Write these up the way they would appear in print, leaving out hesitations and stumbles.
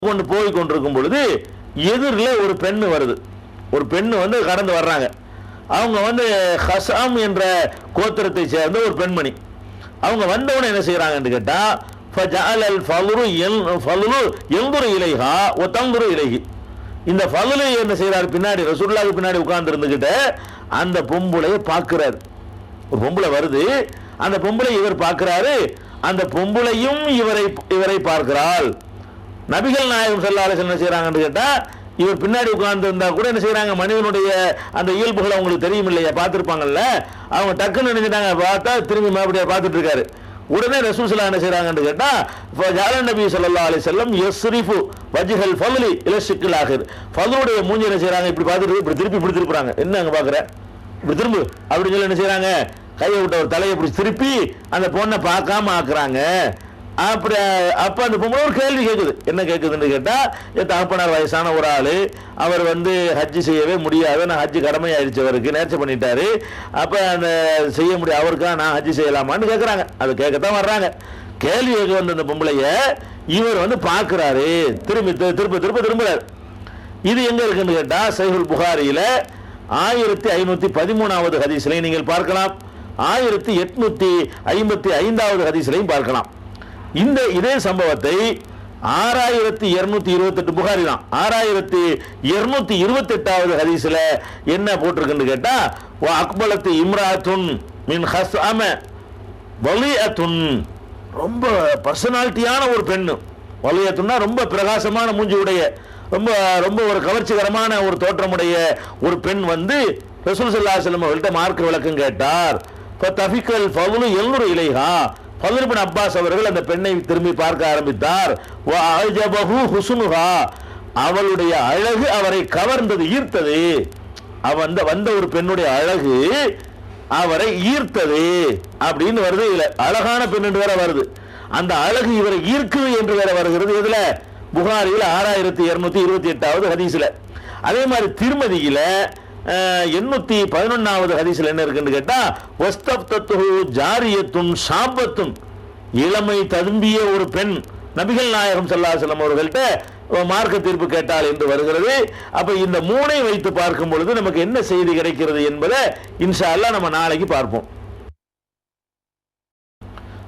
கொண்டு போய் கொண்டிருக்கும் பொழுது எதிரில் ஒரு பெண்ணு வருது. ஒரு பெண்ணு வந்து கடந்து வர்றாங்க. அவங்க வந்து ஹசாம் என்ற கோத்திரத்தை சேர்ந்த ஒரு பெண்மணி. அவங்க வந்தவன என்ன செய்யறாங்கன்னு கேட்டா ஃபஜஅலல் ஃபலுரு யன்துரு இலைஹா வ தன்துரு இலைஹி. இந்த ஃபலுலை என்ன செய்யறாரு, பின்னாடி ரசூலுல்லாஹ்வுக்கு பின்னாடி உட்கார்ந்து இருந்துகிட்டு அந்த பொம்பளையை பார்க்கிறார். ஒரு பொம்பளை வருது, அந்த பொம்பளை இவர் பார்க்கிறாரு, அந்த பொம்பளையும் இவரை பார்க்கிறாள். நபிகள் நாயகம் ஸல்லல்லாஹு அலைஹி வஸல்லம் என்ன செய்யறாங்கன்னு கேட்டா இவர் பின்னாடி உட்கார்ந்து இருந்தா கூட என்ன செய்யறாங்க, மனிதனுடைய அந்த இயல்புகளை அவங்களுக்கு தெரியும் இல்லையா, பார்த்துருப்பாங்கல்ல. அவங்க டக்குன்னு நினைச்சிட்டாங்க, பார்த்தா திரும்பி மறுபடியும் பார்த்துட்டு இருக்காரு. உடனே ரசூல் ஸல்லல்லாஹு அலைஹி செய்றாங்கன்னு கேட்டா நபி ஸல்லல்லாஹு அலைஹி வஸல்லம் யஸ்ரிஃபு வஜ்ஹல் ஃபضலி இலா ஷிக்கில் ஆகிர். ஃபضலுடைய மூஞ்சி என்ன செய்றாங்க, இப்படி பார்த்துட்டு இப்படி திருப்புறாங்க. என்ன அங்க பாக்குற, இப்படி திரும்பு அப்படின்னு சொல்லி என்ன செய்றாங்க, கையை விட்ட ஒரு தலையை இப்படி திருப்பி அந்த பொண்ணை பார்க்காம ஆக்குறாங்க. அப்படி அப்ப அந்த பொம்பளை ஒரு கேள்வி கேட்குது. என்ன கேட்குதுன்னு கேட்டா, தகப்பனார் வயசான ஒரு ஆளு, அவர் வந்து ஹஜ்ஜு செய்யவே முடியாது, நான் ஹஜ்ஜு கடமை ஆயிடுச்சு, அவருக்கு நேர்ச்சி பண்ணிட்டாரு, அப்ப அந்த செய்ய முடியாது, அவருக்கா நான் ஹஜ்ஜு செய்யலாமான்னு கேட்கறாங்க. அது கேட்கத்தான் வர்றாங்க. கேள்வி கேட்க வந்த அந்த பொம்பளைய இவர் வந்து பார்க்கிறாரு, திரும்புறாரு. இது எங்க இருக்குன்னு கேட்டா சஹீஹுல் புகாரியில 1513வது ஹதீஸ்லையும் நீங்கள் பார்க்கலாம், 1855வது ஹதீஸ்லையும் பார்க்கலாம். இதே சம்பவத்தை 6228 புகாரி தான் 6228வது ஹதீஸ்ல என்ன போட்டிருக்குன்னு கேட்டா அக்பலத்து இம்ராத்துன் மின் ஹஸ்அம வலியத்துன். ரொம்ப பர்சனாலிட்டியான ஒரு பெண்ணு. வலியத்துன்னா ரொம்ப பிரகாசமான மூஞ்சி உடைய, ரொம்ப ரொம்ப ஒரு கவர்ச்சிகரமான ஒரு தோற்றமுடைய ஒரு பெண் வந்து ரசூல் ஸல்லல்லாஹு அலைஹி வஸல்லம் அவர்கள்ட்ட மார்க்க விளக்கம் கேட்டார். ஃபதஃபிகல் ஃபضலு யன்துரு இலைஹா. ஃபضல் இப்னு அப்பாஸ் அவர்கள் அந்த பெண்ணை திரும்பி பார்க்க ஆரம்பித்தார். வ அஜபஹு ஹுஸ்னுஹா. அவளுடைய அழகு அவரை கவர்ந்தது, ஈர்த்தது. வந்த ஒரு பெண்ணுடைய அழகு அவரை ஈர்த்தது அப்படின்னு வருது. இதுல அழகான பெண் என்று வேற வருது, அந்த அழகு இவரை ஈர்க்குது என்று வேற வருகிறது. இதுல புகாரியில் 6228வது ஹதீஸ்ல. அதே மாதிரி திருமதியில 811வது ஹதீஸ்ல என்ன இருக்குன்னு கேட்டா வஸ்தப்தத்துஹு ஜாரியத்துன் ஷாபத்துன். இளமை ததும்பிய ஒரு பெண் நபிகள் நாயகம் ஸல்லல்லாஹு அலைஹி வஸல்லம் அவர்கள்ட்ட மார்க்க தீர்ப்பு கேட்டால் என்று வருகிறது. அப்ப இந்த மூணை வைத்து பார்க்கும் பொழுது நமக்கு என்ன செய்தி கிடைக்கிறது என்பதை இன்ஷா அல்லாஹ் நம்ம நாளைக்கு பார்ப்போம்.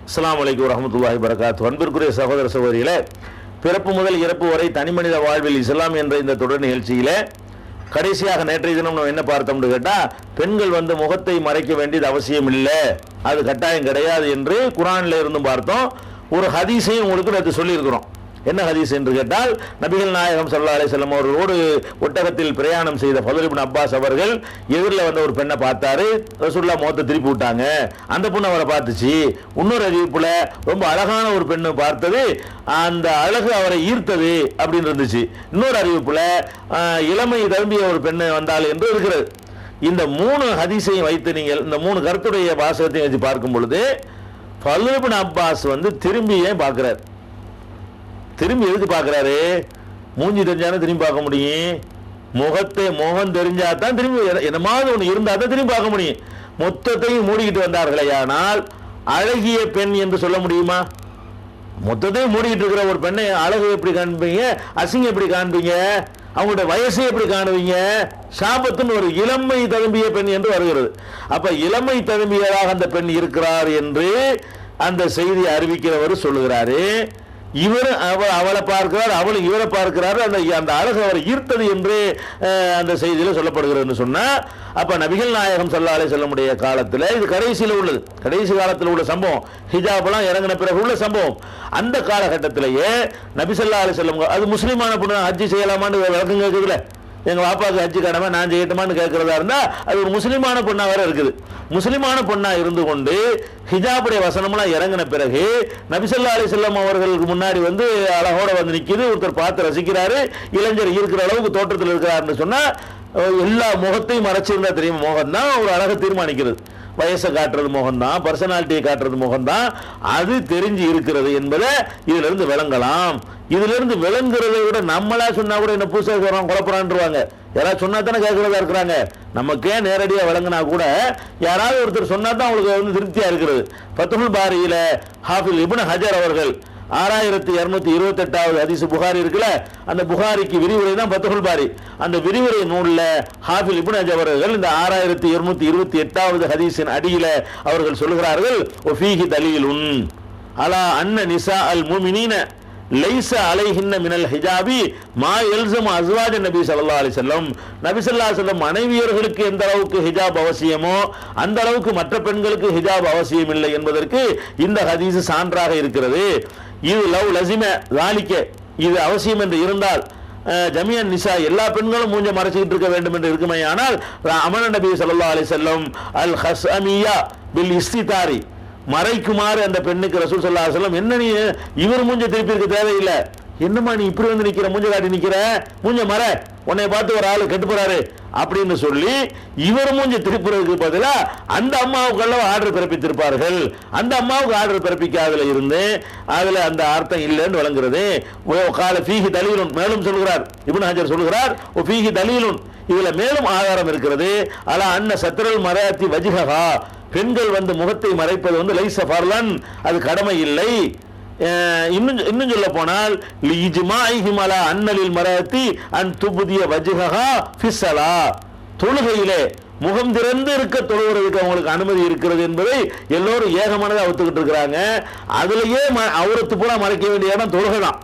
அஸ்ஸலாமு அலைக்கும் வரஹ்மத்துல்லாஹி வபரகாத்துஹு. அன்பிற்குரிய சகோதர சகோதரிகளே, பிறப்பு முதல் இறப்பு வரை தனிமனித வாழ்வில் இஸ்லாம் என்ற இந்த தொடர் நிகழ்ச்சியில கடைசியாக நேற்றைய தினம் நம்ம என்ன பார்த்தோம்னு கேட்டா, பெண்கள் வந்து முகத்தை மறைக்க வேண்டியது அவசியம் இல்லை, அது கட்டாயம் கிடையாது என்று குர்ஆன்ல இருந்தும் பார்த்தோம். ஒரு ஹதீஸையும் உங்களுக்கு நேற்று சொல்லியிருக்கிறோம். என்ன ஹதீஸ் என்று கேட்டால், நபிகள் நாயகம் ஸல்லல்லாஹு அலைஹி வஸல்லம் அவர்களோடு ஒட்டகத்தில் பிரயாணம் செய்த ஃபضல் இப்னு அப்பாஸ் அவர்கள் எதிரில் வந்த ஒரு பெண்ணை பார்த்தாரு. ரசூலுல்லாஹ் முகத்தை திருப்பி விட்டாங்க, அந்த பொண்ணு அவரை பார்த்துச்சு. இன்னொரு அறிவிப்புல ரொம்ப அழகான ஒரு பெண்ணு பார்த்தது, அந்த அழகு அவரை ஈர்த்தது அப்படின்னு இருந்துச்சு. இன்னொரு அறிவிப்புல இளமை தழும்பிய ஒரு பெண்ணு வந்தாள் என்று இருக்கிறது. இந்த மூணு ஹதீஸையும் வைத்து நீங்கள் இந்த மூணு கருத்துடைய வாசகத்தையும் வச்சு பார்க்கும் பொழுது ஃபضல் இப்னு அப்பாஸ் வந்து திரும்பி ஏன் பார்க்கிறார், திரும்பி எதுக்கு பார்க்கிறாரு? மூஞ்சி தெரிஞ்சானே திரும்பி பார்க்க முடியும், முகம் தெரிஞ்சாதான் திரும்பி என்னமாவது ஒன்று இருந்தா தான் திரும்பி பார்க்க முடியும். மொத்தத்தையும் மூடிக்கிட்டு வந்தார்களே, ஆனால் அழகிய பெண் என்று சொல்ல முடியுமா? மொத்தத்தையும் மூடிக்கிட்டு இருக்கிற ஒரு பெண்ணை அழகு எப்படி காண்பீங்க, அசிங்கம் எப்படி காண்பீங்க, அவங்களுடைய வயசை எப்படி காணுவீங்க? ஷாபத்துன்னு ஒரு இளமை ததும்பிய பெண் என்று வருகிறது. அப்ப இளமை ததும்பியதாக அந்த பெண் இருக்கிறார் என்று அந்த செய்தியை அறிவிக்கிறவர் சொல்லுகிறாரு. இவர் அவளை பார்க்கிறார், அவளும் இவரை பார்க்கிறார். அந்த அழகு அவரை ஈர்த்தது என்று அந்த செய்தியில் சொல்லப்படுகிறது சொன்னா, அப்ப நபிகள் நாயகம் ஸல்லல்லாஹு அலைஹி வஸல்லம் காலத்தில் இது கடைசியில் உள்ளது, கடைசி காலத்தில் உள்ள சம்பவம், ஹிஜாப்லாம் இறங்கின பிறகு உள்ள சம்பவம். அந்த காலகட்டத்திலேயே நபி ஸல்லல்லாஹு அலைஹி வஸல்லம் அது முஸ்லிமான பொண்ணு ஹஜ்ஜி செய்யலாமான்னு விளக்கம் கேட்குதுல, எங்க பாப்பாவுக்கு ஹஜ்ஜி கடமை நான் செய்யட்டுமான்னு கேட்கறதா இருந்தா அது ஒரு முஸ்லிமான பொண்ணா வேற இருக்குது. முஸ்லிமான பொண்ணா இருந்து கொண்டு ஹிஜாபுடைய வசனம்லாம் இறங்கின பிறகு நபி ஸல்லல்லாஹு அலைஹி வஸல்லம் அவர்களுக்கு முன்னாடி வந்து அழகோட வந்து நிக்குது, ஒருத்தர் பார்த்து ரசிக்கிறாரு, இளைஞர் இருக்கிற அளவுக்கு தோற்றத்தில் இருக்கிறாருன்னு சொன்னா எல்லா முகத்தையும் மறைச்சிருந்தா தெரியும், முகம் தான் ஒரு அழகை தீர்மானிக்கிறது. வயசை காட்டுறது முகம்தான், பர்சனாலிட்டியை காட்டுறது முகம்தான், அது தெரிஞ்சு இருக்கிறது என்பதை இதுல இருந்து விளங்கலாம். இதுல இருந்து விளங்குறதை விட நம்மளா சொன்னா கூட என்ன புதுசாக சொல்றான் குழப்பறான்ருவாங்க. யாராவது சொன்னா தானே கேட்கறதா இருக்கிறாங்க. நமக்கே நேரடியாக விளங்கினா கூட யாராவது ஒருத்தர் சொன்னா தான் அவங்களுக்கு வந்து திருப்தியா இருக்கிறது. ஃபத்ஹுல் பாரியில ஹாஃபிஸ் இப்னு ஹஜர் அவர்கள் 6228வது ஹதீஸ் புகாரி இருக்குல்ல, அந்த புகாரிக்கு விரிவுரை தான் ஃபத்ஹுல் பாரி. அந்த விரிவுரை நூலில் ஹாஃபில் இப்னு ஹஜர் அவர்கள் இந்த 6228வது ஹதீஸின் அடியில அவர்கள் சொல்கிறார்கள், ஒஃபீஹி தலீலுன் அலா அன்ன நிசா அல் முஃமினீன லைஸ அலைஹின்ன மினல் ஹிஜாபி மா யல்ஸமு அஸ்வாஜ நபி ஸல்லல்லாஹு அலைஹி வஸல்லம். நபி ஸல்லல்லாஹு அலைஹி வஸல்லம் மனைவியர்களுக்கு எந்த அளவுக்கு ஹிஜாப் அவசியமோ அந்த அளவுக்கு மற்ற பெண்களுக்கு ஹிஜாப் அவசியம் இல்லை என்பதற்கு இந்த ஹதீஸ் சான்றாக இருக்கிறது. இது லவ் லசிம ஸாலிக, இது அவசியம் என்று இருந்தால் ஜமியன் நிசா எல்லா பெண்களும் மூஞ்ச மறைச்சிட்டு இருக்க வேண்டும் என்று இருக்குமே, ஆனால் அமர நபி ஸல்லல்லாஹு அலைஹி வஸல்லம் அல் ஹஸ்அமியா பில் இஸ்திதாரி, மறைக்குமாறு அந்த பெண்ணுக்கு ரசூல் ஸல்லல்லாஹு அலைஹி வஸல்லம், என்ன நீ இவர் மூஞ்ச திருப்பி இருக்க தேவையில்லை, என்னம்மா நீ இப்படி வந்து நிக்கிற, மூஞ்ச காட்டி நிக்கிற, மூஞ்ச மற, உன்னை பார்த்து ஒரு ஆளு கெட்டு போறாரு அப்படின்னு சொல்லி இவர் மூஞ்ச திருப்புறதுக்கு பதிலா அந்த அம்மாவுக்கெல்லாம் ஆர்டர் பிறப்பித்திருப்பார்கள். அந்த அம்மாவுக்கு ஆர்டர் பிறப்பிக்காதல இருந்து அதுல அந்த அர்த்தம் இல்லைன்னு வழங்குறது. கால ஃபீஹி தலீலுன், மேலும் சொல்கிறார் இப்னு ஹஜர் சொல்கிறார், ஃபீஹி தலீலுன், இதுல மேலும் ஆதாரம் இருக்கிறது. அலா அன்ன சத்ரல் மராத்தி வஜ்ஹஹா, பெண்கள் வந்து முகத்தை மறைப்பது வந்து லைஸ ஃபர்லன், அது கடமை இல்லை. இன்னும் சொல்ல போனால் லிஜ்மாஇஹிம் அலா அன்னலில் மராத்தி அன் துப்திய வஜ்ஹஹா ஃபிஸ்ஸலா, தொழுகையிலே முகம் திறந்து இருக்க தொழுகிறதுக்கு அவங்களுக்கு அனுமதி இருக்கிறது என்பதை எல்லோரும் ஏகமானதாக ஒத்துக்கிட்டு இருக்கிறாங்க. அதுலயே அவுரத்து பூரா மறைக்க வேண்டிய இடம் தொழுகை தான்.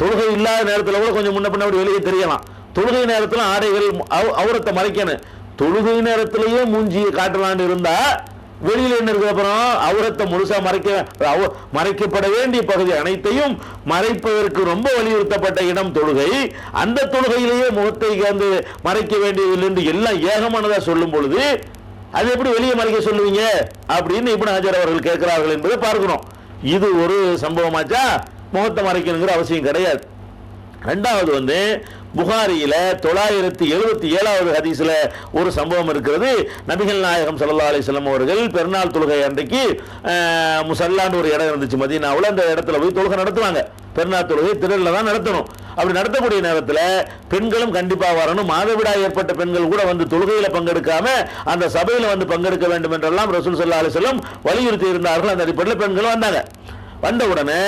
தொழுகை இல்லாத நேரத்தில் கூட கொஞ்சம் முன்ன பின்ன வெளியே தெரியலாம். தொழுகை நேரத்தில் ஆடைகள் அவுரத்தை மறைக்கணும். தொழுகை நேரத்திலேயே மூஞ்சியை காட்டலான்னு இருந்தா வெளியில என்ன இருக்கு, அப்புறம் அவுரத்தை முழுசா மறைக்கப்பட வேண்டிய பகுதி அனைத்தையும் மறைப்பதற்கு ரொம்ப வலியுறுத்தப்பட்ட இடம் தொழுகை. அந்த தொழுகையிலேயே முகத்தை வந்து மறைக்க வேண்டியதில்லை என்று எல்லாம் ஏகமானதா சொல்லும் பொழுது அது எப்படி வெளியே மறைக்க சொல்லுவீங்க அப்படின்னு இப்னு ஹஜர் அவர்கள் கேட்கிறார்கள் என்பதை பார்க்கணும். இது ஒரு சம்பவமாச்சா, முகத்தை மறைக்கணுங்கிற அவசியம் கிடையாது. ரெண்டாவது வந்து புகாரியில 977வது ஹதீஸ்ல ஒரு சம்பவம் இருக்கிறது. நபிகள் நாயகம் ஸல்லல்லாஹு அலைஹி வஸல்லம் அவர்கள் பெருநாள் தொழுகை அன்றைக்கு முஸல்லான்னு ஒரு இடம் இருந்துச்சு மதீனாவுல, அந்த இடத்துல போய் தொழுகை நடத்துவாங்க. பெருநாள் தொழுகை திடல்ல தான் நடத்தணும். அப்படி நடத்தக்கூடிய நேரத்தில் பெண்களும் கண்டிப்பா வரணும். மாதவிடாய் ஏற்பட்ட பெண்கள் கூட வந்து தொழுகையில பங்கெடுக்காம அந்த சபையில வந்து பங்கெடுக்க வேண்டும் என்றெல்லாம் ரசூல் ஸல்லல்லாஹு அலைஹி வஸல்லம் வலியுறுத்தி இருந்தார்கள். அந்த அடிப்படையில் பெண்களும் வந்தாங்க. வந்த உடனே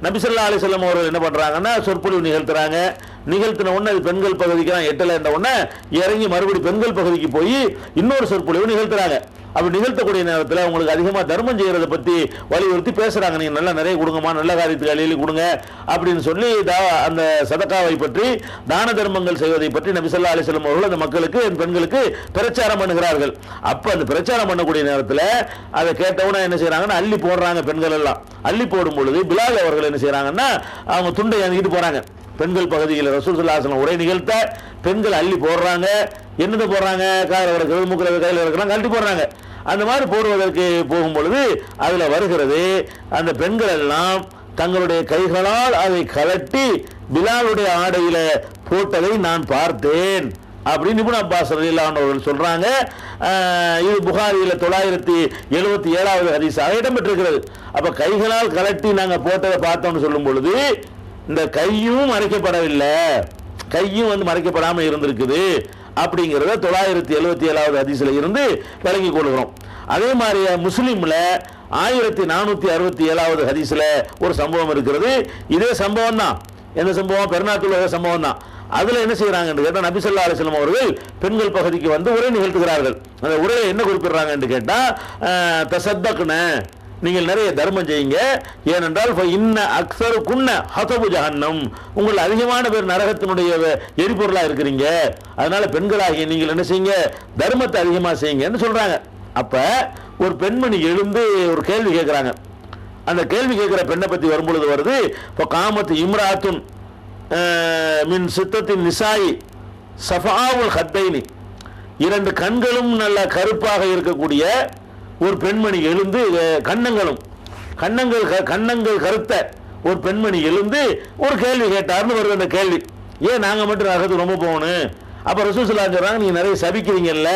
நபி ஸல்லல்லாஹு அலைஹி வஸல்லம் அவர்கள் என்ன பண்றாங்கன்னா சொற்பொழிவு நிகழ்த்துறாங்க. நிகழ்த்தின உடனே அது பெண்கள் பகுதிக்கு தான் எட்டல என்ற உடனே இறங்கி மறுபடி பெண்கள் பகுதிக்கு போய் இன்னொரு சொற்பொழிவு நிகழ்த்துறாங்க. அப்படி நிகழ்த்தக்கூடிய நேரத்தில் உங்களுக்கு அதிகமாக தர்மம் செய்யறதை பற்றி வலியுறுத்தி பேசுறாங்க. நீங்க நல்லா நிறைய கொடுங்கம்மா, நல்ல காரியத்துக்கு அழியில் கொடுங்க அப்படின்னு சொல்லி அந்த சதக்காவை பற்றி, தான தர்மங்கள் செய்வதை பற்றி நபி ஸல்லல்லாஹு அலைஹி வஸல்லம் அவர்கள் அந்த மக்களுக்கு பெண்களுக்கு பிரச்சாரம் பண்ணுகிறார்கள். அப்ப அந்த பிரச்சாரம் பண்ணக்கூடிய நேரத்தில் அதை கேட்டவுடனே என்ன செய்யறாங்கன்னா அள்ளி போடுறாங்க. பெண்கள் எல்லாம் அள்ளி போடும் பொழுது பிலால் அவர்கள் என்ன செய்யறாங்கன்னா அவங்க துண்டை அணிக்கிட்டு போறாங்க. பெண்கள் பகுதியில் ரசூல் ஸல்லல்லாஹு அலைஹி வஸல்லம் உரை நிகழ்த்த பெண்கள் அள்ளி போடுறாங்க. என்னது போடுறாங்க, காலில் கிடக்கிறது, மூக்கில் கையில் கிடக்கிறாங்க, அள்ளி போடுறாங்க. அந்த மாதிரி போடுவதற்கு போகும் பொழுது அதுல வருகிறது, அந்த பெண்கள் எல்லாம் தங்களுடைய கைகளால் அதை கலட்டி பிலாலுடைய ஆடையில போட்டதை நான் பார்த்தேன் அப்படின்னு இப்னு அப்பாஸ் ரலியல்லாஹு அன்ஹு அவர்கள் சொல்றாங்க. இது புகாரியில 977வது ஹதீஸாக இடம்பெற்றிருக்கிறது. அப்ப கைகளால் கலட்டி நாங்க போட்டதை பார்த்தோம்னு சொல்லும் பொழுது இந்த கையும் மறைக்கப்படவில்லை, கையும் வந்து மறைக்கப்படாம இருந்திருக்குது அப்படிங்கிறத 977வது ஹதீஸ்ல இருந்து விளங்கிக் கொள்கிறோம். அதே மாதிரி முஸ்லிம்ல 1467வது ஹதீஸ்ல ஒரு சம்பவம் இருக்கிறது. இதே சம்பவம் தான். எந்த சம்பவம்? பெருநாள் சம்பவம் தான். அதுல என்ன செய்யறாங்கன்னு கேட்டா நபி ஸல்லல்லாஹு அலைஹி வஸல்லம் அவர்கள் பெண்கள் பகுதிக்கு வந்து உரை நிகழ்த்துகிறார்கள். அந்த உரையை என்ன குறிப்பிடுறாங்கன்னு கேட்டா தசத்தக்ன, நீங்கள் நிறைய தர்மம் செய்யுங்க. ஏனென்றால் இன்ன அக்ஸரு குன்ன ஹதபு ஜஹன்னம், உங்கள் அதிகமான பேர் நரகத்தினுடைய எரிபொருளா இருக்கிறீங்க. அதனால பெண்களாகிய நீங்கள் என்ன செய்யுங்க, தர்மத்தை அதிகமா செய்யுங்கன்னு சொல்றாங்க. அப்ப ஒரு பெண்மணி எழுந்து ஒரு கேள்வி கேட்கிறாங்க. அந்த கேள்வி கேட்கிற பெண்ணை பத்தி வரும்பொழுது வருது, இப்போ காமத்து இம்ராத்துன் மின் சித்தத்தின் நிசாயி சஃபாவுல் ஹத்தைனி, இரண்டு கண்களும் நல்ல கருப்பாக இருக்கக்கூடிய ஒரு பெண்மணி எழுந்து, கண்ணங்கள் கருத்த ஒரு பெண்மணி எழுந்து ஒரு கேள்வி கேட்டார்னு வருது. அந்த கேள்வி, ஏன் நாங்க மட்டும் நரகத்துக்கு ரொம்ப போகணும்? அப்ப ரசூல் ஸல்லல்லாஹு அலைஹி வஸல்லம் நீங்க நிறைய சபிக்கிறீங்கல்ல,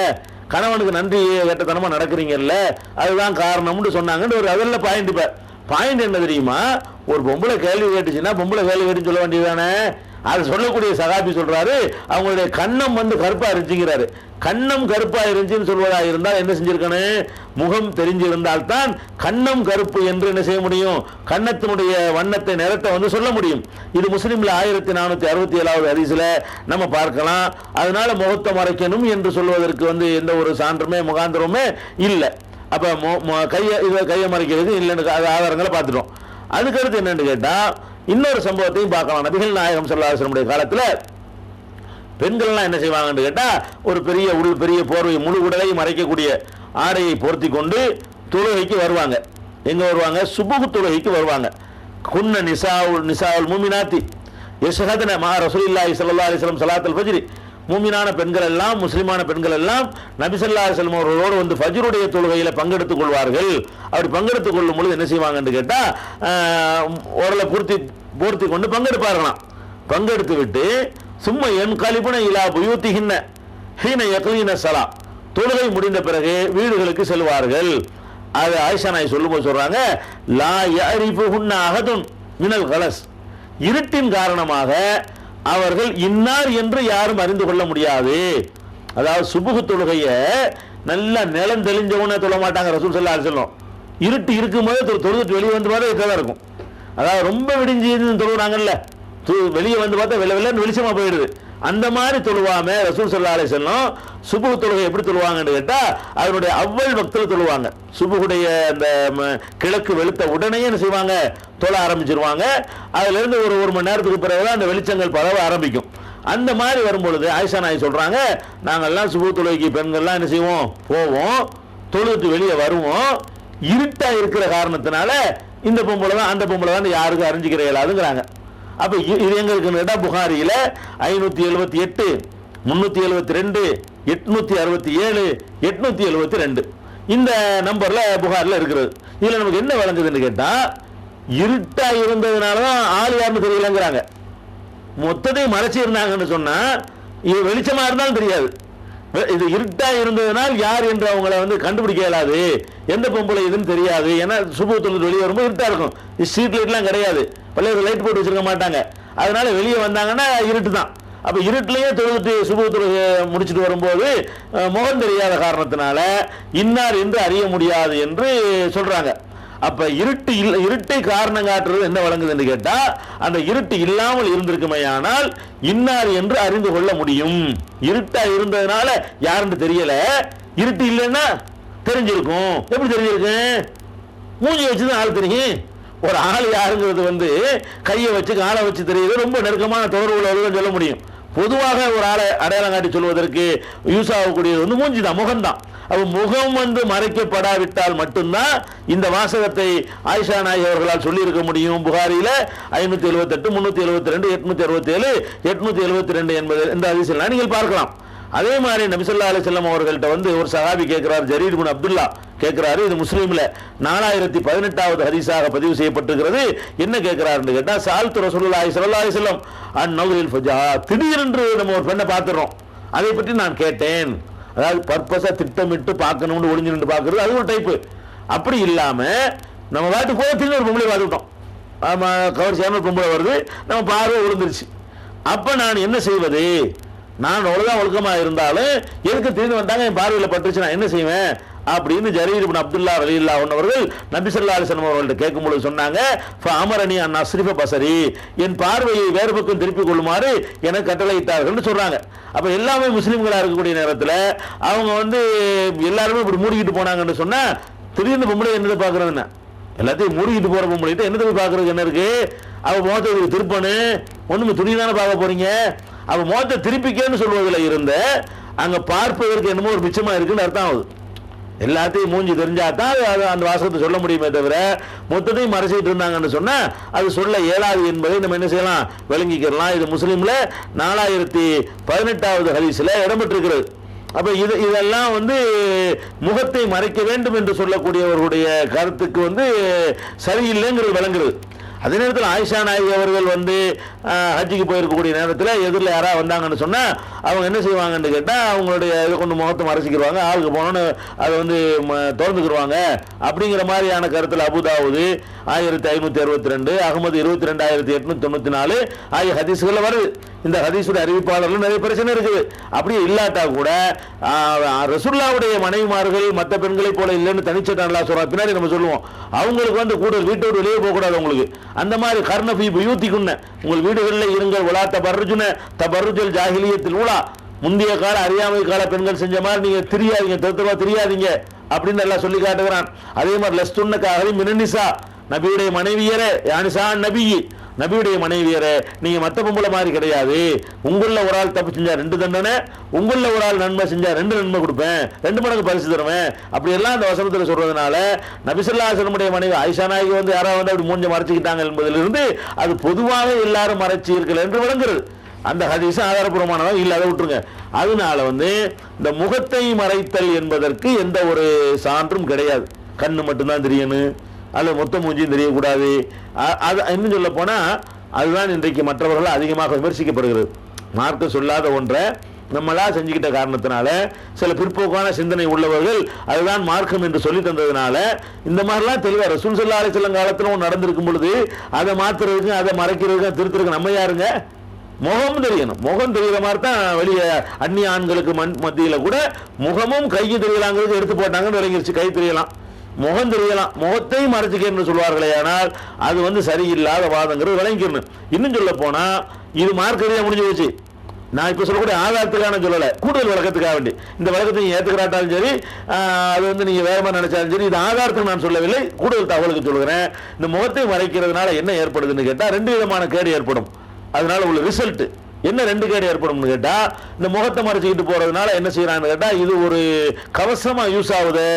கணவனுக்கு நன்றி கெட்டத்தனமா நடக்கிறீங்கல்ல, அதுதான் காரணம்னு சொன்னாங்கன்னு ஒரு அதெல்லாம் பாயிண்ட் என்ன தெரியுமா? ஒரு பொம்பளை கேள்வி கேட்டுச்சுன்னா பொம்பளை கேள்வி கேட்டுன்னு சொல்ல வேண்டியதானே? அது சொல்லக்கூடிய சகாபி சொல்றாரு, அவங்களுடைய கன்னம் வந்து கருப்பா இருந்துச்சுங்கிறாரு. கன்னம் கருப்பா இருந்துச்சுன்னு சொல்வதா இருந்தால் என்ன செஞ்சிருக்கணும், முகம் தெரிஞ்சிருந்தால் தான் கன்னம் கருப்பு என்று என்ன செய்ய முடியும், கன்னத்தினுடைய வண்ணத்தை நிறத்தை வந்து சொல்ல முடியும். இது முஸ்லிம்ல 1467வது ஹதீஸ்ல நம்ம பார்க்கலாம். அதனால முகத்தை மறைக்கணும் என்று சொல்வதற்கு வந்து எந்த ஒரு சான்றுமே முகாந்திரமே இல்லை. அப்ப கையை மறைக்கிறது இல்லைன்னு ஆதாரங்களை பார்த்துட்டோம். அதுக்கடுத்து என்னன்னு கேட்டா இன்னொரு சம்பவத்தையும் பார்க்கலாம். நபிகள் நாயகம் ஸல்லல்லாஹு அலைஹி வஸல்லம் காலத்துல பெண்கள்லாம் என்ன செய்வாங்கன்னு கேட்டா ஒரு பெரிய போர்வை முழு உடலை மறைக்கக்கூடிய ஆடையை பொருத்தி கொண்டு தொழுகைக்கு வருவாங்க. எங்க வருவாங்க, சுபுஹ் தொழுகைக்கு வருவாங்க. குன்ன நிசாவுல் மூமினாத்தி யஷ்ஹதுன மா ரசூலுல்லாஹி ஸல்லல்லாஹு அலைஹி வஸல்லம் ஸலாத்துல் ஃபஜ்ர். மூமினான பெண்கள் எல்லாம், முஸ்லிமான பெண்கள் எல்லாம் நபி ஸல்லல்லாஹு அலைஹி வஸல்லம் அவர்களோடு வந்து ஃபஜ்ருடைய தொழுகையில பங்கெடுத்துக் கொள்வார்கள். அப்படி பங்கெடுத்துக் கொள்ளும் பொழுது என்ன செய்வாங்கன்னு கேட்டா உடலை பூர்த்தி கொண்டு பங்கெடுப்பார்களாம். பங்கெடுத்து விட்டு சும்மா என் கலிபுன இலா புயூத்திஹின்ன ஹீன யக்லீன ஸலா, தொழுகை முடிந்த பிறகு வீடுகளுக்கு செல்வார்கள். அது ஆயிஷா நாய் சொல்லும்போது சொல்றாங்க, லா யரிஃபுஹுன்ன அஹதுன் மினல் கலஸ், இருட்டின் காரணமாக அவர்கள் இன்னார் என்று யாரும் அறிந்து கொள்ள முடியாது. அதாவது சுபுஹ் தொழுகைய நல்ல நிலம் தெளிஞ்சவன தொழ மாட்டாங்க ரசூல் ஸல்லல்லாஹு அலைஹி வஸல்லம். இருட்டு இருக்கும்போது தொழுதுட்டு வெளியே வந்து பார்த்தா இதுதான் இருக்கும். அதாவது ரொம்ப விடிஞ்சு தொழுகிறாங்கல்ல, வெளியே வந்து பார்த்தா வெள்ளன்னு வெளிச்சமா போயிடுது. அந்த மாதிரி தொழுவாம ரசூல் ஸல்லல்லாஹு அலைஹி வஸல்லம் சுபுஹ் தொழுகை எப்படி தொழுவாங்கன்னு கேட்டா அதனுடைய அவ்வள் வக்தில் தொழுவாங்க. சுபுஹுடைய அந்த கிழக்கு வெளுத்த உடனே என்ன செய்வாங்க, தொழ ஆரம்பிச்சிருவாங்க. அதுல இருந்து ஒரு மணி நேரத்துக்கு பிறகுதான் அந்த வெளிச்சங்கள் பரவ ஆரம்பிக்கும். அந்த மாதிரி வரும்பொழுது ஆயிஷா நாய் சொல்றாங்க, நாங்கெல்லாம் சுபுஹ் தொழுகைக்கு பெண்கள்லாம் என்ன செய்வோம், போவோம், தொழுது வெளியே வருவோம். இருட்டா இருக்கிற காரணத்தினால இந்த பொம்பளை தான் அந்த பொம்பளை தான் யாருக்கும் அறிஞ்சிக்கிற இயலாதுங்கிறாங்க. அப்ப இது எங்களுக்கு கேட்டா புகாரியில 578, 372, 867, 872 இந்த நம்பர்ல புகார்ல இருக்கிறது. இதுல நமக்கு என்ன விளங்குதுன்னு கேட்டா இருட்டா இருந்ததுனாலதான் ஆள் யாருன்னு தெரியலங்கிறாங்க. மொத்தத்தையும் மறைச்சி இருந்தாங்கன்னு சொன்னா இது வெளிச்சமா இருந்தாலும் தெரியாது. இது இருட்டா இருந்ததுனால் யார் என்று அவங்கள வந்து கண்டுபிடிக்க இயலாது, எந்த பொம்பளை இதுன்னு தெரியாது. ஏன்னா சுபுஹ் தொழுது வெளியே வரும்போது இருட்டா இருக்கும், ஸ்ட்ரீட் லைட்லாம் கிடையாது, பள்ளியில் லைட் போட்டு வச்சிருக்க மாட்டாங்க. அதனால வெளியே வந்தாங்கன்னா இருட்டு தான். அப்ப இருட்டிலேயே தொழுது சுபுஹ் தொழுகை முடிச்சுட்டு வரும்போது முகம் தெரியாத காரணத்தினால இன்னார் என்று அறிய முடியாது என்று சொல்றாங்க. அப்ப இருட்டை காரணம் காட்டுறது என்ன வழங்குதுன்னு கேட்டா அந்த இருட்டு இல்லாமல் இருந்திருக்குமையானால் இன்னார் என்று அறிந்து கொள்ள முடியும். இருட்டா இருந்ததுனால யாருன்னு தெரியல, இருட்டு இல்லைன்னா தெரிஞ்சிருக்கும். எப்படி தெரிஞ்சிருக்கு, மூஞ்சி வச்சுதான் ஆள் தெரியும். ஒரு ஆள் யாருங்கிறது வந்து கையை வச்சு காலை வச்சு தெரியுது, ரொம்ப நெருக்கமான தொடர்புள்ள சொல்ல முடியும். பொதுவாக ஒரு ஆளை அடையாளம் காட்டி சொல்வதற்கு யூஸ் ஆகக்கூடியது வந்து மூஞ்சி தான், முகம்தான். அப்ப முகம் வந்து மறைக்கப்படாவிட்டால் மட்டும்தான் இந்த வாசகத்தை ஆயிஷா நாயகி அவர்களால் சொல்லி இருக்க முடியும். புகாரியில 578, 372, 867, 872 என்பது இந்த ஹதீஸெல்லாம் நீங்கள் பார்க்கலாம். அதே மாதிரி நபி ஸல்லல்லாஹு அலைஹி வஸல்லம் அவர்கள்ட்ட வந்து ஒரு சஹாபி கேட்கிறார், ஜரீர் இப்னு அப்துல்லா கேட்கிறாரு. இது முஸ்லிம்ல 4018வது ஹதீஸாக பதிவு செய்யப்பட்டிருக்கிறது. என்ன கேட்கிறாருன்னு கேட்டா சால்து ரசூலுல்லாஹி ஸல்லல்லாஹு அலைஹி வஸல்லம் அன் நௌரில் ஃபஜா, திடீரென்று நம்ம ஒரு பெண்ணை பார்த்துறோம், அதை பற்றி நான் கேட்டேன். அதாவது பர்பஸா திட்டமிட்டு பார்க்கணும்னு ஒளிஞ்சு நின்று பார்க்கறது அது ஒரு டைப்பு. அப்படி இல்லாம நம்ம வாட்டு போய் திடீர்னு ஒரு பொம்பளை பார்த்துட்டோம், ஆமா கவர்ச்சியான பொம்பளை வருது, நம்ம பார்வை விழுந்துருச்சு. அப்ப நான் என்ன செய்வது, நான் அவ்வளவுதான் ஒழுக்கமாக இருந்தாலும் எதுக்கு திடீர்னு வந்தாங்க என் பார்வையில் பட்டுச்சு, நான் என்ன செய்வேன் அப்படின்னு ஜரீர் இப்னு அப்துல்லா ரலியல்லாஹு அன்ஹு அவர்கள் நபி ஸல்லல்லாஹு அலைஹி வஸல்லம் அவர்கள்ட்ட கேட்கும்போது சொன்னாங்க, ஃபஅமரனி அன் அஸ்ரிஃப பஸரி, என் பார்வையை வேறு பக்கம் திருப்பிக் கொள்ளுமாறு எனக்கு கட்டளையிட்டார்கள்னு சொல்றாங்க. அப்ப எல்லாமே முஸ்லிம்களா இருக்கக்கூடிய நேரத்தில் அவங்க வந்து எல்லாருமே இப்படி மூடிக்கிட்டு போனாங்கன்னு சொன்னா திடீர்னு பொம்பளை என்னது பாக்குறதுன்னா எல்லாத்தையும் மூடிக்கிட்டு போற பொம்பளைகிட்ட என்னது போய் பாக்குறதுக்கு என்ன இருக்கு, அவ முகத்தை திருப்பனு ஒண்ணுமே துணி தானே பார்க்க போறீங்க, அவ முகத்தை திருப்பிக்கன்னு சொல்வதில் இருந்த அங்க பார்ப்பதற்கு என்னமோ ஒரு மிச்சமா இருக்குன்னு அர்த்தம் ஆகுது. எல்லாத்தையும் மூஞ்சி தெரிஞ்சாதான் அந்த வாசகத்தை சொல்ல முடியுமே தவிர மொத்தத்தையும் மறைச்சிட்டு இருந்தாங்கன்னு சொன்னா அது சொல்ல இயலாது என்பதை நம்ம என்ன செய்யலாம், விளங்கிக்கலாம். இது முஸ்லிம்ல 4018வது ஹதீஸ்ல இடம்பெற்றிருக்கிறது. அப்ப இதெல்லாம் வந்து முகத்தை மறைக்க வேண்டும் என்று சொல்லக்கூடியவர்களுடைய கருத்துக்கு வந்து சரியில்லைங்கிறது விளங்குறது. அதே நேரத்தில் ஆயிஷா நாயகி அவர்கள் வந்து ஹஜ்ஜுக்கு போயிருக்கக்கூடிய நேரத்தில் எதிரில் யாராவது வந்தாங்கன்னு சொன்னால் அவங்க என்ன செய்வாங்கன்னு கேட்டால் அவங்களுடைய இதை கொண்டு முகத்தை மறைச்சிக்கிடுவாங்க, ஆளுக்கு போனோன்னு அதை வந்து திறந்துக்கிடுவாங்க அப்படிங்கிற மாதிரியான கருத்தில் அபுதாவுது 1562, அகமது 22,894 ஆகிய ஹதீஸ்களில் வருது. இந்த ஹதீஸுடைய அறிவிப்பாளர்கள் நிறைய பிரச்சனை இருக்குது. அப்படியே இல்லாட்டா கூட ரசூலுல்லாஹ்வுடைய மனைவிமார்கள் மற்ற பெண்களை போல இல்லைன்னு தனிச்சட்டம் அல்லாஹ் சொல்றான். பின்னாடி நம்ம சொல்லுவோம், அவங்களுக்கு வந்து கூட வீட்டை விட்டு வெளியே போகக்கூடாது. உங்களுக்கு அந்த மாதிரி கர்ணபி யூத்திக்குன்ன உங்கள் வீடுகளில் இருங்கள். உலா தபர்ருஜுன தபர்ருஜல் ஜாஹிலியத்தில் ஊலா, முந்தைய கால அறியாமை கால பெண்கள் செஞ்ச மாதிரி நீங்க தெரியாதீங்க, தெருவா தெரியாதீங்க அப்படின்னு எல்லாம் சொல்லி காட்டுகிறான். அதே மாதிரி லஸ்துன்னக்காக மினனிசா, நபியுடைய மனைவியரே யானிசா நபி, நபியுடைய மனைவியரே நீங்க மற்ற பொம்பளை மாதிரி கிடையாது. உங்கள ஒரு ஆள் தப்பு செஞ்சா 2 தண்டனை, உங்கள ஒரு ஆள் நன்மை செஞ்சா 2 நன்மை கொடுப்பேன், 2 மடங்கு பரிசு தருவேன். அப்படி எல்லாம் அந்த வசனத்தில் சொல்றதுனால நபி ஸல்லல்லாஹு அலைஹி வஸல்லம் மனைவி ஆயிஷா நாயகி வந்து யாராவது வந்து அப்படி மூஞ்ச மறைச்சிக்கிட்டாங்க என்பதிலிருந்து அது பொதுவாக எல்லாரும் மறைச்சி இருக்கல என்று விளங்குறது. அந்த ஹதீஸ் ஆதாரபூர்வமானதாக இல்லை, அதை விட்டுருங்க. அதனால வந்து இந்த முகத்தை மறைத்தல் என்பதற்கு எந்த ஒரு சான்றும் கிடையாது. கண்ணு மட்டும்தான் தெரியணும், அல்ல மொத்த மூஞ்சியும் தெரியக்கூடாது. அது இன்னும் சொல்ல போனா அதுதான் இன்றைக்கு மற்றவர்கள் அதிகமாக விமர்சிக்கப்படுகிறது. மார்க்கம் சொல்லாத ஒன்றை நம்மளா செஞ்சுக்கிட்ட காரணத்தினால சில பிற்போக்கான சிந்தனை உள்ளவர்கள் அதுதான் மார்க்கம் என்று சொல்லி தந்ததுனால இந்த மாதிரிலாம் தெளிவாக ரசூல் ஸல்லல்லாஹு அலைஹி வஸல்லம் காலத்தில் நடந்திருக்கும் பொழுது அதை மாத்துறதுக்கு அதை மறைக்கிறதுக்கு திருத்துறதுக்கு நம்ம யாருங்க? முகம் தெரியணும். முகம் தெரிகிற மாதிரி தான் வெளியே அந்நிய ஆண்களுக்கு மத்தியில் கூட முகமும் கையும் தெரியலாங்கிறது எடுத்து போட்டாங்கன்னு விளங்கிருச்சு. கை தெரியலாம், முகம் தெரியலாம், முகத்தை மறைச்சிக்கன்னு சொல்வார்களே, ஆனால் அது வந்து சரியில்லாத வாதங்கிறது விளங்கிக்கணும். இன்னும் சொல்ல போனா இது மார்க்கறியா முடிஞ்சு போச்சு. நான் இப்ப சொல்லக்கூடிய ஆதாரத்துக்கான சொல்லலை, கூடுதல் விளக்கத்துக்காக வேண்டி. இந்த விளக்கத்தை நீங்க ஏற்றுக்கிறாட்டாலும் சரி, அது வந்து நீங்க வேற மாதிரி நினைச்சாலும் சரி, இது ஆதாரத்துக்கு நான் சொல்லவில்லை, கூடுதல் தகவலுக்கு சொல்லுகிறேன். இந்த முகத்தை மறைக்கிறதுனால என்ன ஏற்படுதுன்னு கேட்டா 2 விதமான கேடு ஏற்படும். அதனால உள்ள ரிசல்ட் என்ன 2 கேடு ஏற்படும் கேட்டா, இந்த முகத்தை மறைச்சிக்கிட்டு போறதுனால என்ன செய்யறான்னு கேட்டா இது ஒரு கவசமா யூஸ் ஆகுது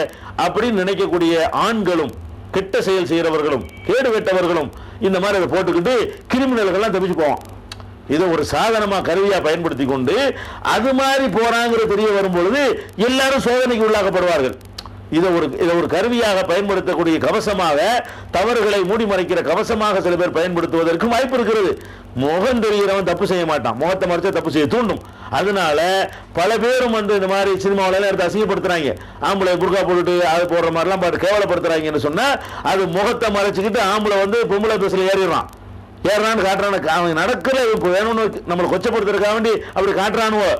அப்படின்னு நினைக்கக்கூடிய ஆண்களும் கெட்ட செயல் செய்யறவர்களும் கேடு வெட்டவர்களும் இந்த மாதிரி அதை போட்டுக்கிட்டு கிரிமினல்கள்லாம் தப்பிச்சு போவான். இதை ஒரு சாதனமா கருவியா பயன்படுத்தி கொண்டு அது மாதிரி போறாங்கிற தெரிய வரும் பொழுது எல்லாரும் சோதனைக்கு உள்ளாக்கப்படுவார்கள். இதை ஒரு கருவியாக பயன்படுத்தக்கூடிய கவசமாக, தவறுகளை மூடி மறைக்கிற கவசமாக சில பேர் பயன்படுத்துவதற்கு வாய்ப்பு இருக்கிறது. முகம் தெரிகிறவன் தப்பு செய்ய மாட்டான், முகத்தை மறைச்சா தப்பு செய்ய தூண்டும். அதனால பல பேரும் வந்து இந்த மாதிரி சினிமாவில எடுத்து அசிங்கப்படுத்துறாங்க. ஆம்பளை புர்கா போட்டுட்டு அதை போடுற மாதிரிலாம் பாட்டு கேவலப்படுத்துறாங்கன்னு சொன்னா அது முகத்தை மறைச்சிக்கிட்டு ஆம்பளை வந்து பொம்பளை பேசல ஏறான்னு காட்டுறான்னு அவன் நடக்கிற வேணும்னு நம்மளை கொச்சப்படுத்துறதுக்காக வேண்டி அப்படி காட்டுறானுவோ.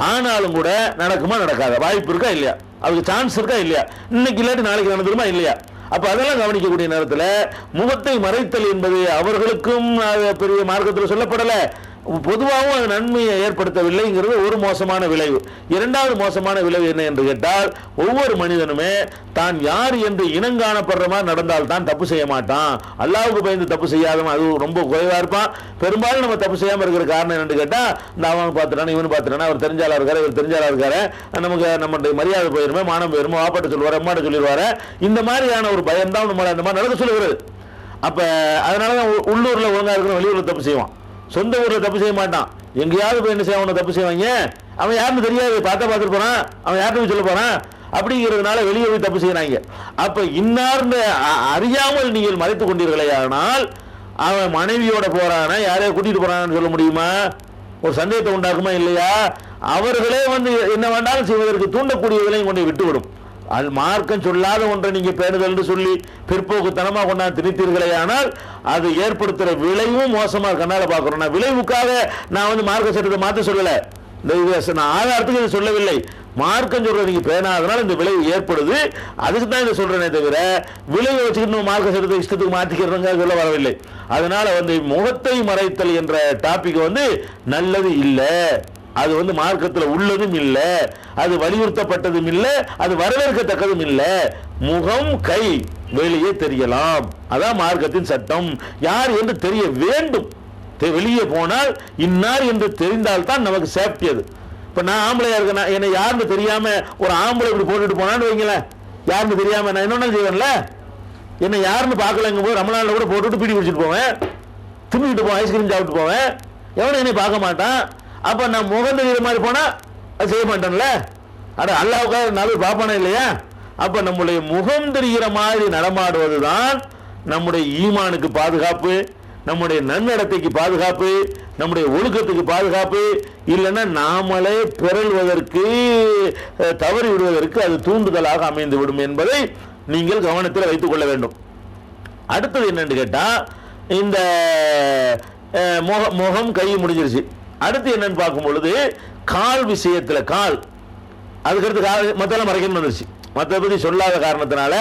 ஆனாலும் கூட நடக்குமா நடக்காத வாய்ப்பு இருக்கா இல்லையா, அதுக்கு சான்ஸ் இருக்கா இல்லையா, இன்னைக்கு இல்லாட்டி நாளைக்கு நடந்துருமா இல்லையா? அப்ப அதெல்லாம் கவனிக்கக்கூடிய நேரத்தில் முகத்தை மறைத்தல் என்பது அவர்களுக்கும் பெரிய மார்க்கத்தில் சொல்லப்படல, பொதுவாகவும் அது நன்மையை ஏற்படுத்தவில்லைங்கிறது ஒரு மோசமான விளைவு. இரண்டாவது மோசமான விளைவு என்ன என்று கேட்டால், ஒவ்வொரு மனிதனுமே தான் யார் என்று இனங்காணப்படுற மாதிரி நடந்தால் தான் தப்பு செய்ய மாட்டான். அல்லாஹ்வுக்கு பயந்து தப்பு செய்யாதவன் அது ரொம்ப குறைவா இருப்பான். பெரும்பாலும் நம்ம தப்பு செய்யாம இருக்கிற காரணம் என்னன்னு கேட்டா, இந்த அவன் பார்த்துட்டானா இவனு பார்த்துட்டானா, அவர் தெரிஞ்சாலா இருக்காரு இவர் தெரிஞ்சாலா இருக்காரு, நமக்கு நம்மளுடைய மரியாதை போயிருமே, மானம் போயிருமோ, வாப்பாட்ட சொல்லுவாரு அம்மாட்ட சொல்லிடுவாரு, இந்த மாதிரியான ஒரு பயம் தான் நம்மளை அந்த மாதிரி நடக்க சொல்லுகிறது. அப்ப அதனாலதான் உள்ளூர்ல ஒழுங்கா இருக்கணும், வெளியூர்ல தப்பு செய்வான், சொந்த ஊர்ல தப்பு செய்ய மாட்டான். எங்கேயாவது போய் என்ன செய்வான், தப்பு செய்வாங்க, அவன் யாருன்னு தெரியாது, பார்த்துட்டு போறான், அவன் யார்கிட்ட சொல்ல போறான் அப்படிங்கிறதுனால வெளியே போய் தப்பு செய்யறாங்க. அப்ப இன்னார்ந்த அறியாமல் நீங்கள் மறைத்துக் கொண்டீர்களே, ஆனால் அவன் மனைவியோட போறானா யாரையா கூட்டிட்டு போறான்னு சொல்ல முடியுமா? ஒரு சந்தேகத்தை உண்டாக்குமா இல்லையா? அவர்களே வந்து என்ன வேண்டாலும் செய்வதற்கு தூண்டக்கூடியவர்களையும் கொண்டு விட்டுவிடும். அது மார்க்கம் சொல்லாத ஒன்றை நீங்க பேணுதல் என்று சொல்லி பிற்போக்குத்தனமா கொண்டாந்து திணித்தீர்களே, ஆனால் அது ஏற்படுத்துற விளைவும் மோசமா கண்ணால பாக்குறோம். நான் விளைவுக்காக நான் வந்து மார்க்க சட்டத்தை மாற்ற சொல்லல, நான் ஆதாரத்துக்கு இதை சொல்லவில்லை. மார்க்கம் சொல்ற நீங்க பேணாதனால இந்த விளைவு ஏற்படுது, அதுக்கு தான் இதை சொல்றேனே தவிர விளைவை வச்சுக்கிட்டு மார்க்க சட்டத்தை இஷ்டத்துக்கு மாற்றிக்கிறதுங்க சொல்ல வரவில்லை. அதனால வந்து முகத்தை மறைத்தல் என்ற டாபிக் வந்து நல்லது இல்லை, அது வந்து மார்க்கத்தில் உள்ளதும் இல்லை, அது வலியுறுத்தப்பட்டதும் இல்லை, அது வரவேற்கத்தக்கதும் இல்லை. முகம் கை வெளியே தெரியலாம், அதான் மார்க்கத்தின் சட்டம். யார் என்று தெரிய வேண்டும், வெளியே போனால் இன்னார் என்று தெரிந்தால் தான் நமக்கு சேஃப்டி. அது இப்ப நான் ஆம்பளையா இருக்கேன், என்னை யாருன்னு தெரியாம ஒரு ஆம்பளை இப்படி போட்டுட்டு போனான்னு வைங்களேன், யாருன்னு தெரியாம நான் என்ன செய்வேன்ல, என்னை யாருன்னு பார்க்கலங்கும் போது ரமலான்ல கூட போட்டுட்டு பீடி குடிச்சிட்டு போவேன், தின்னுட்டு போவேன், ஐஸ்கிரீம் சாப்பிட்டு போவேன், எவனும் என்னை பார்க்க மாட்டான். அப்ப நான் முகம் தெரிகிற மாதிரி போனா அது செய்ய மாட்டேன்ல, அட அல்லாஹ்வுக்காக நாலு பாப்பானே இல்லையா? அப்ப நம்முடைய முகம் தெரிகிற மாதிரி நடமாடுவதுதான் நம்முடைய ஈமானுக்கு பாதுகாப்பு, நம்முடைய நன்னடத்தைக்கு பாதுகாப்பு, நம்முடைய ஒழுக்கத்துக்கு பாதுகாப்பு, இல்லைன்னா நாமளே பிறழ்வதற்கு தவறி விடுவதற்கு அது தூண்டுதலாக அமைந்து விடும் என்பதை நீங்கள் கவனத்தில் வைத்துக் கொள்ள வேண்டும். அடுத்தது என்னன்னு கேட்டா, இந்த முகம் கை முடிஞ்சிருச்சு. அடுத்து என்னன்னு பார்க்கும் பொழுது கால் விஷயத்தில், கால் அதுக்கடுத்து கால் மற்றெல்லாம் மறைக்கணும் வந்துருச்சு. மற்ற பற்றி சொல்லாத காரணத்தினால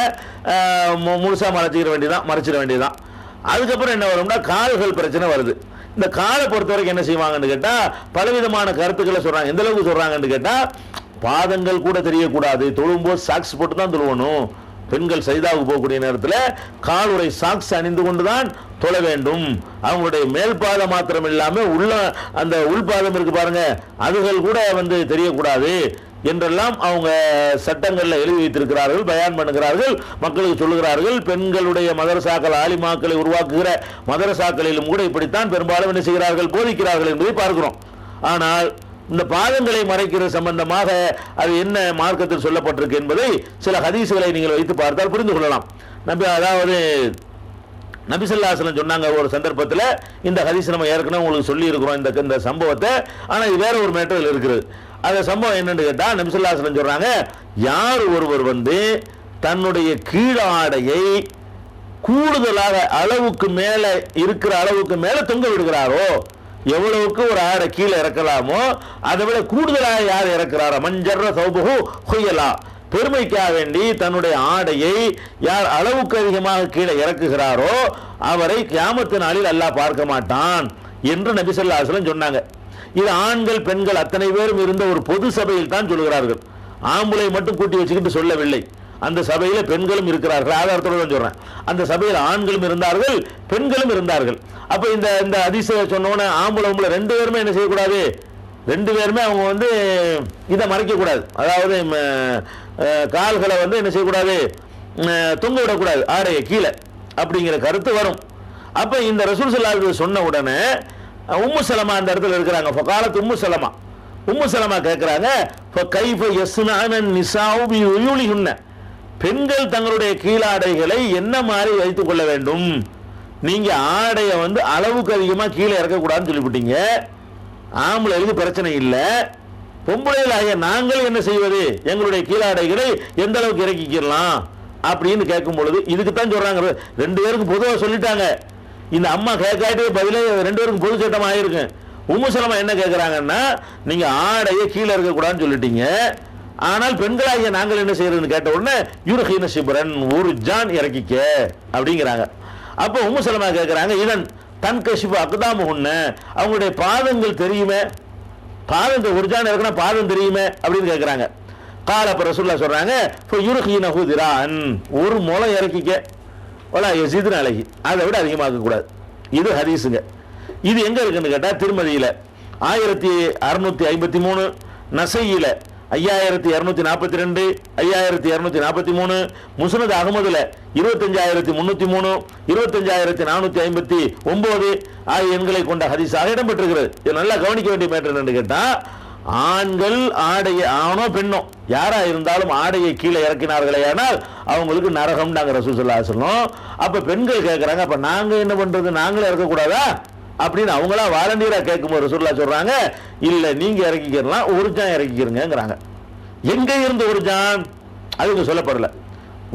முழுசாக மறைச்சிட வேண்டியதான். அதுக்கப்புறம் என்ன வரும்னா கால்கள் பிரச்சனை வருது. இந்த காலை பொறுத்த வரைக்கும் என்ன செய்வாங்கன்னு கேட்டால் பலவிதமான கருத்துக்களை சொல்கிறாங்க. எந்த அளவுக்கு சொல்கிறாங்கன்னு கேட்டால், பாதங்கள் கூட தெரியக்கூடாது, தொழும்போது சாக்ஸ் போட்டு தான் தொழுவணும். பெண்கள் சைதாவுக்கு போகக்கூடிய நேரத்தில் காலுறை சாக்ஸ் அணிந்து கொண்டு தான் தொழ வேண்டும். அவங்களுடைய மேல் பாதம் மாத்திரம் இல்லாமல் உள்ள அந்த உள்பாதம் இருக்கு பாருங்க, அதுகள் கூட தெரியக்கூடாது என்றெல்லாம் அவங்க சட்டங்களில் எழுதி வைத்திருக்கிறார்கள், பயான் பண்ணுகிறார்கள், மக்களுக்கு சொல்லுகிறார்கள். பெண்களுடைய மதரசாக்கள், ஆலிமாக்களை உருவாக்குகிற மதரசாக்களிலும் கூட இப்படித்தான் பெரும்பாலும் என்ன செய்கிறார்கள், போதிக்கிறார்கள் என்பதை பார்க்கிறோம். ஆனால் இந்த பாதங்களை மறைக்கிற சம்பந்தமாக அது என்ன மார்க்கத்தில் சொல்லப்பட்டிருக்கு என்பதை சில ஹதீஸ்களை நீங்கள் வைத்து பார்த்தால் புரிந்து கொள்ளலாம். அதாவது நபி ஸல்லல்லாஹு அலைஹி வஸல்லம் சொன்னாங்க ஒரு சந்தர்ப்பத்தில், இந்த ஹதீஸ் நம்ம ஏற்கனவே உங்களுக்கு சொல்லி இருக்கிறோம் இந்த சம்பவத்தை, ஆனால் இது வேற ஒரு மேட்டரில் இருக்கிறது. அந்த சம்பவம் என்னன்னு கேட்டால், நபி ஸல்லல்லாஹு அலைஹி வஸல்லம் சொல்றாங்க, யார் ஒருவர் தன்னுடைய கீழாடையை கூடுதலாக அளவுக்கு மேல இருக்கிற அளவுக்கு மேல தொங்க விடுகிறாரோ, எவ்வளவுக்கு ஒரு ஆடை கீழே இறக்கலாமோ அதை விட கூடுதலாக யார் இறக்கிறாரோ, மஞ்சர்ற சௌபஹு ஹுயலா, பெருமைக்காக வேண்டி தன்னுடைய ஆடையை யார் அளவுக்கு அதிகமாக கீழே இறக்குகிறாரோ அவரை கியாமத்து நாளில் அல்லாஹ் பார்க்க மாட்டான் என்று நபி ஸல்லல்லாஹு அலைஹி வஸல்லம் சொன்னாங்க. இது ஆண்கள் பெண்கள் அத்தனை பேரும் இருந்த ஒரு பொது சபையில் தான் சொல்கிறார்கள். ஆம்பளை மட்டும் கூட்டி வச்சுக்கிட்டு சொல்லவில்லை. அந்த சபையில் பெண்களும் இருக்கிறார்கள், ஆதாரத்தோடு தான் சொல்றேன். அந்த சபையில் ஆண்களும் இருந்தார்கள், பெண்களும் இருந்தார்கள். அப்ப இந்த ஹதீஸை சொன்னோன்னே ஆம்பளை ரெண்டு பேருமே என்ன செய்யக்கூடாது, ரெண்டு பேருமே அவங்க இதை மறைக்க கூடாது. அதாவது கால்களை என்ன செய்யக்கூடாது, தொங்க விடக்கூடாது ஆடையை கீழே, அப்படிங்கிற கருத்து வரும். அப்ப இந்த ரசூல் ஸல்லல்லாஹு அலைஹி வஸல்லம் சொன்ன உடனே உம்மு சலமா அந்த இடத்துல இருக்கிறாங்க. ஃபகாலத் உம்மு சலமா கேட்கிறாங்க, ஃபகைஃப யஸ்னான நிசாஉ பியுலிஹுன்ன, பெண்கள் தங்களுடைய கீழாடைகளை என்ன மாதிரி வைத்துக் கொள்ள வேண்டும்? நீங்க ஆடையை அளவுக்கு அதிகமா கீழே இறக்கக்கூடாதுன்னு சொல்லிவிட்டீங்க. ஆம்பளைகளுக்கு பிரச்சனை இல்லை, பொம்பளைகளாகிய நாங்கள் என்ன செய்வது, எங்களுடைய கீழாடைகளை எந்த அளவுக்கு இறக்கிக்கலாம் அப்படின்னு கேட்கும் பொழுது இதுக்கு தான் சொல்றாங்க. ரெண்டு பேருக்கும் பொதுவாக சொல்லிட்டாங்க. இந்த அம்மா கேட்காட்டே பதிலே ரெண்டு பேருக்கும் பொது சட்டம் ஆயிருக்கு. உம்மு சலமா என்ன கேட்கிறாங்கன்னா, நீங்க ஆடையை கீழே இருக்கக்கூடாதுன்னு சொல்லிட்டீங்க, ஆனால் பெண்களாகிய நாங்கள் என்ன செய்யறதுன்னு கேட்ட உடனே யுர்ஹீன சிபரன், ஒரு ஜான் இறக்கிக்க அப்படிங்கிறாங்க. அப்போ உம்மு சலமா கேட்கிறாங்க, இதன் தன் கஷிபு அக்தாமுஹுன்ன, அவங்களுடைய பாதங்கள் தெரியுமே, பாதம் ஒரு ஜான் இறக்குனா பாதம் தெரியுமே அப்படின்னு கேட்கிறாங்க. கால அப்ப ரசூலுல்லாஹ் சொல்றாங்க, யுர்ஹீனஹு திரான், ஒரு முளம் இறக்கிக்க, வலா யஸீதுன அலைஹி, அதை விட அதிகமாக்க கூடாது. இது ஹதீஸுங்க. இது எங்க இருக்குன்னு கேட்டா திருமதியில 1653, நசையில 5242, 5243, முஸ்னத் அகமதுல 25303, 25459 ஆகிய எண்களை கொண்ட ஹதீஸாக இடம்பெற்றிருக்கிறது. இது நல்லா கவனிக்க வேண்டிய மேட்டர் என்னன்னு கேட்டா, ஆண்கள் ஆடையை, ஆணோ பெண்ணோ யாரா இருந்தாலும் ஆடையை கீழே இறக்கினார்களே ஆனால் அவங்களுக்கு நரகம்னாங்க ரசூல் ஸல்லல்லாஹு அலைஹி வஸல்லம். அப்ப பெண்கள் கேட்கறாங்க, அப்ப நாங்க என்ன பண்றது, நாங்களே இறக்கக்கூடாதா அப்படின்னு அவங்களா வாலண்டியரா கேட்கும்போது ரசூலுல்லாஹ் சொல்றாங்க, இல்ல நீங்க இறக்கிக்கிறலாம், ஒரு ஜான் இறக்கிக்கிறங்கிறாங்க. எங்க இருந்து ஒரு ஜான் அதுக்கு சொல்லப்படல,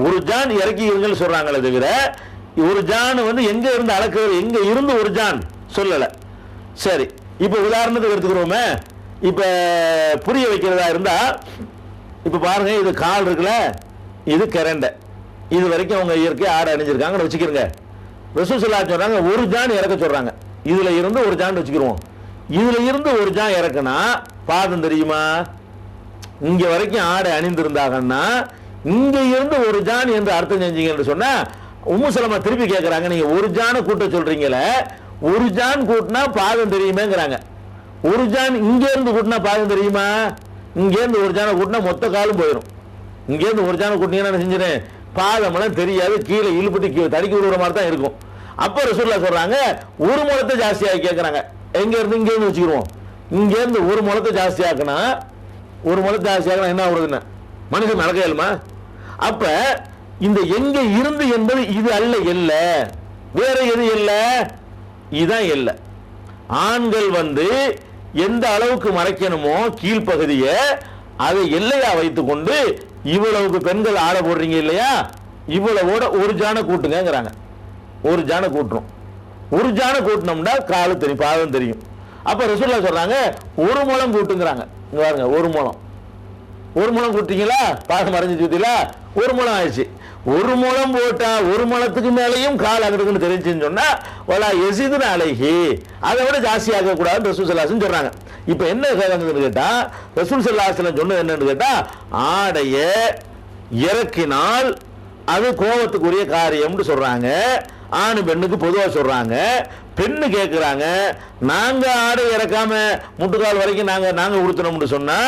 ஒரு ஜான் இறக்கிக்கிறீங்கன்னு சொல்றாங்களே தவிர ஒரு ஜான் எங்க இருந்து அளக்குறது, எங்க இருந்து ஒரு ஜான் சொல்லல. சரி, இப்ப உதாரணத்துக்கு எடுத்துக்கிறோமே, இப்ப புரிய வைக்கிறதா இருந்தா, இப்ப பாருங்க, இது கால் இருக்குல்ல, இது கரண்டை, இது வரைக்கும் அவங்க இயற்கை ஆடை அணிஞ்சிருக்காங்கன்னு வச்சுக்கிறங்க. ரசூல் ஸல்லல்லாஹு அலைஹி வஸல்லம் சொல்றாங்க, ஒரு ஜான் இறக்க சொல்றாங்க. இதுல இருந்து ஒரு ஜான் வச்சுக்கிறோம். இதுல இருந்து ஒரு ஜான் இறக்குனா பாதம் தெரியுமா? இங்க வரைக்கும் ஆடை அணிந்திருந்தாங்கன்னா இங்க இருந்து ஒரு ஜான் என்று அர்த்தம் செஞ்சீங்கன்னு சொன்னா, உம்மு சலமா திருப்பி கேட்கறாங்க, நீங்க ஒரு ஜான கூட்ட சொல்றீங்களே, ஒரு ஜான் கூட்டினா பாதம் தெரியுமேங்கிறாங்க. ஒரு ஜான் இங்க இருந்து கூட்டினா பாதம் தெரியுமா? இங்க இருந்து ஒரு ஜான கூட்டினா மொத்த காலும் போயிடும். இங்க இருந்து ஒரு ஜான கூட்டினீங்கன்னா செஞ்சுறேன், பாதமெல்லாம் தெரியாது, கீழே இழுப்பட்டு தடுக்கி விடுற மாதிரி தான் இருக்கும். அப்ப ரசூலுல்லாஹ் சொல்றாங்க, ஒரு முழத்தை ஜாஸ்தியாக கேட்கறாங்க. எங்க இருந்து இங்க இருந்து வச்சுக்கிறோம், இங்க இருந்து ஒரு முழத்தை ஜாஸ்தியாக்குனா, ஒரு முழத்தை ஜாஸ்தியாக்குனா என்ன ஆகுதுன்னு மனுஷன் நடக்க இயலுமா? அப்ப இந்த எங்க இருந்து என்பது இது அல்ல, இல்ல வேற எது இல்ல, இதுதான் எல்லை. ஆண்கள் எந்த அளவுக்கு மறைக்கணுமோ கீழ்ப்பகுதியை அதை எல்லையா வைத்துக் கொண்டு இவ்வளவுக்கு பெண்கள் ஆட போடுறீங்க இல்லையா, இவ்வளவோட ஒரு ஜான கூட்டுங்கிறாங்க. ஒரு ஜான கூட்டுறோம், ஒரு ஜான கூட்டினோம்னா காலு தெரியும், பாதம் தெரியும். அப்ப ரசூலுல்லாஹ் சொல்றாங்க ஒரு முழம் கூட்டுங்கிறாங்க. இங்க பாருங்க, ஒரு முழம், ஒரு முழம் கூட்டிங்களா, பாதம் மறைஞ்சு சுத்திலா, ஒரு முழம் ஆயிடுச்சு. ஒரு முழம் போட்டா ஒரு முழத்துக்கு மேலேயும் கால் அங்கிட்டு தெரிஞ்சுன்னு சொன்னா வலா எசிதுன்னு அழகி, அதை விட ஜாஸ்தி ஆக கூடாதுன்னு ரசூல் ஸல்லல்லாஹு அலைஹி வஸல்லம் சொல்றாங்க. இப்ப என்ன கேட்டா ரசூல் ஸல்லல்லாஹு அலைஹி வஸல்லம் சொன்னது என்னன்னு கேட்டா, ஆடைய இறக்கினால் அது கோபத்துக்குரிய காரியம்னு சொல்றாங்க. ஆணு பெண்ணுக்கு பொதுவா சொல்றாங்க. பெண்ணு கேட்கிறாங்க, நாங்க ஆடை இறக்காம முட்டுக்கால் வரைக்கும் நாங்க உடுத்தணும்னு சொன்னா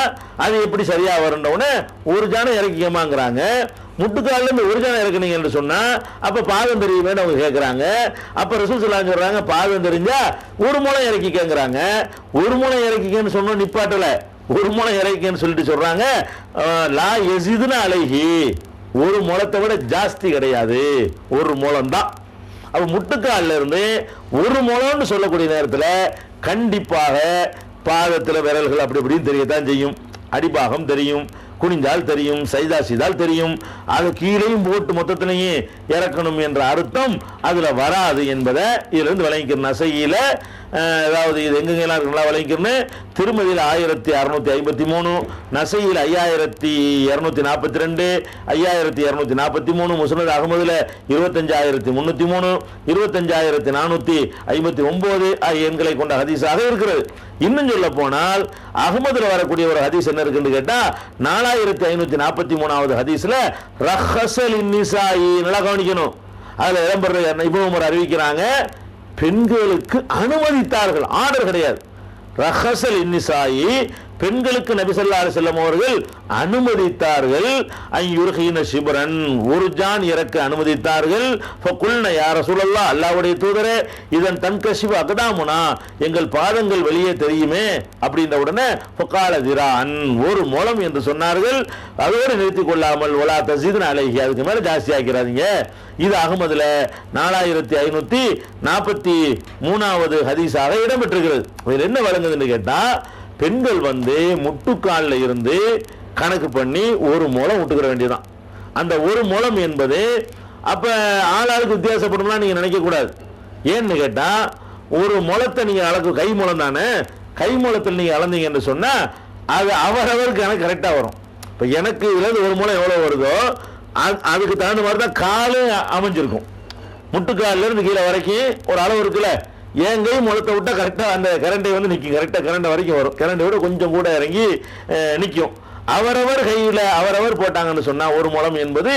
அது எப்படி சரியா வரணும்னு ஒரு ஜானம் இறக்கிக்கமாங்கிறாங்க. முட்டுக்கால இருந்து ஒரு ஜானம் இறக்குனீங்கன்னு சொன்னா அப்ப பாதம் தெரியுமேன்னு அவங்க கேட்கிறாங்க. அப்ப ரசூல் ஸல்லல்லாஹு அலைஹி வஸல்லம் சொல்றாங்க, பாதம் தெரிஞ்சா ஒரு முளம் இறக்கிக்கங்கிறாங்க. ஒரு முளம் இறக்கிக்கன்னு சொன்னோம் நிப்பாட்டல, ஒரு முளம் இறக்கிக்கன்னு சொல்லிட்டு சொல்றாங்க லா யஸிதுன அலைஹி, ஒரு முளத்தை விட ஜாஸ்தி கிடையாது, ஒரு முளம் தான். அப்ப முட்டுக்கால்ல இருந்து ஒரு முளம்னு சொல்லக்கூடிய நேரத்தில் கண்டிப்பாக பாதத்தில் விரல்கள் அப்படி இப்படின்னு தெரியத்தான் செய்யும், அடிபாகம் தெரியும், குனிந்தால் தெரியும், சைதா செய்தால் தெரியும். அது கீழையும் போட்டு மொத்தத்திலையும் இறக்கணும் என்ற அர்த்தம் அதுல வராது என்பதை இதுல இருந்து விளங்கிக்கிற நசையில, அதாவது இது எங்கெங்கெல்லாம் இருக்குங்களா விளங்கிக்கிறேன்னு, திருமதியில் 1653, நசையில் 5242, 5243, முஸ்னத் அகமதுல 25303, 25459 ஆகிய எண்களை கொண்ட ஹதீஸாக இருக்கிறது. இன்னும் சொல்ல போனால் அகமதுல வரக்கூடிய ஒரு ஹதீஸ் என்ன இருக்குன்னு கேட்டா 4543வது ஹதீஸ்ல ரஹஸல் நிசாயி, நல்லா கவனிக்கணும். அதுல இடம்பெற இப்னு உமர் அறிவிக்கிறாங்க, பெண்களுக்கு அனுமதித்தார்கள், ஆர்டர் கிடையாது. ரஹஸல் நிசாயி, பெண்களுக்கு நபி ஸல்லல்லாஹு அலைஹி வஸல்லம் அவர்கள் அனுமதித்தார்கள். ஐயுர்ஹீன ஷிப்ரன், ஒரு ஜான் இறக்க அனுமதித்தார்கள். ஃபகுல்ன யா ரசூலல்லாஹ், அல்லாஹ்வுடைய தூதரே, இதன் தன்கஷிபு அக்தாமுனா, எங்கள் பாதங்கள் வெளியே தெரியுமே அப்படின்ற உடனே ஃபகால திரான், ஒரு முழம் என்று சொன்னார்கள். அதோடு நிறுத்திக் கொள்ளாமல் வலா தஸீதுன அலைஹி, அதுக்கு மேல ஜாஸ்தி ஆக்கிறாதீங்க. இது அகமதுல 4543வது ஹதீஸாக இடம்பெற்றிருக்கிறது. இதில் என்ன வழங்குதுன்னு கேட்டா, பெண்கள் முட்டுக்காலில் இருந்து கணக்கு பண்ணி ஒரு முழம் விட்டுக்கிற வேண்டியதான். அந்த ஒரு முழம் என்பது அப்ப ஆளாளுக்கு வித்தியாசப்படும்லாம் நீங்க நினைக்க கூடாது. ஏன்னு கேட்டா, ஒரு முழத்தை நீங்க அளக்கு, கை முழம் தானே, கை முழத்தில் நீங்க அளந்தீங்கன்னு சொன்னா அது அவரவருக்கு எனக்கு கரெக்டா வரும். இப்ப எனக்கு இதுல ஒரு முழம் எவ்வளவு வருதோ அதுக்கு தகுந்த மாதிரி தான் காலு அமைஞ்சிருக்கும். முட்டுக்காலில் இருந்து கீழே வரைக்கும் ஒரு அளவு இருக்குல்ல, என் கை முழத்தை விட்டா கரெக்டா அந்த கரண்டை நிற்கும், கரெக்டா கரண்ட் வரைக்கும் வரும், கரண்டை விட கொஞ்சம் கூட இறங்கி நிற்கும். அவரவர் கையில் அவரவர் போட்டாங்கன்னு சொன்னா ஒரு முழம் என்பது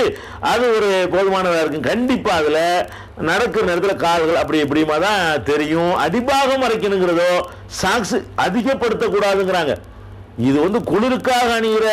அது ஒரு போதுமானதாக இருக்கும். கண்டிப்பா அதுல நடக்கிற நேரத்தில் கால்கள் அப்படி இப்படிமா தான் தெரியும். அடிபாகம் மறைக்கணுங்கிறதோ சாக்ஸ் அதிகப்படுத்தக்கூடாதுங்கிறாங்க. இது குளிருக்காக அணிகிற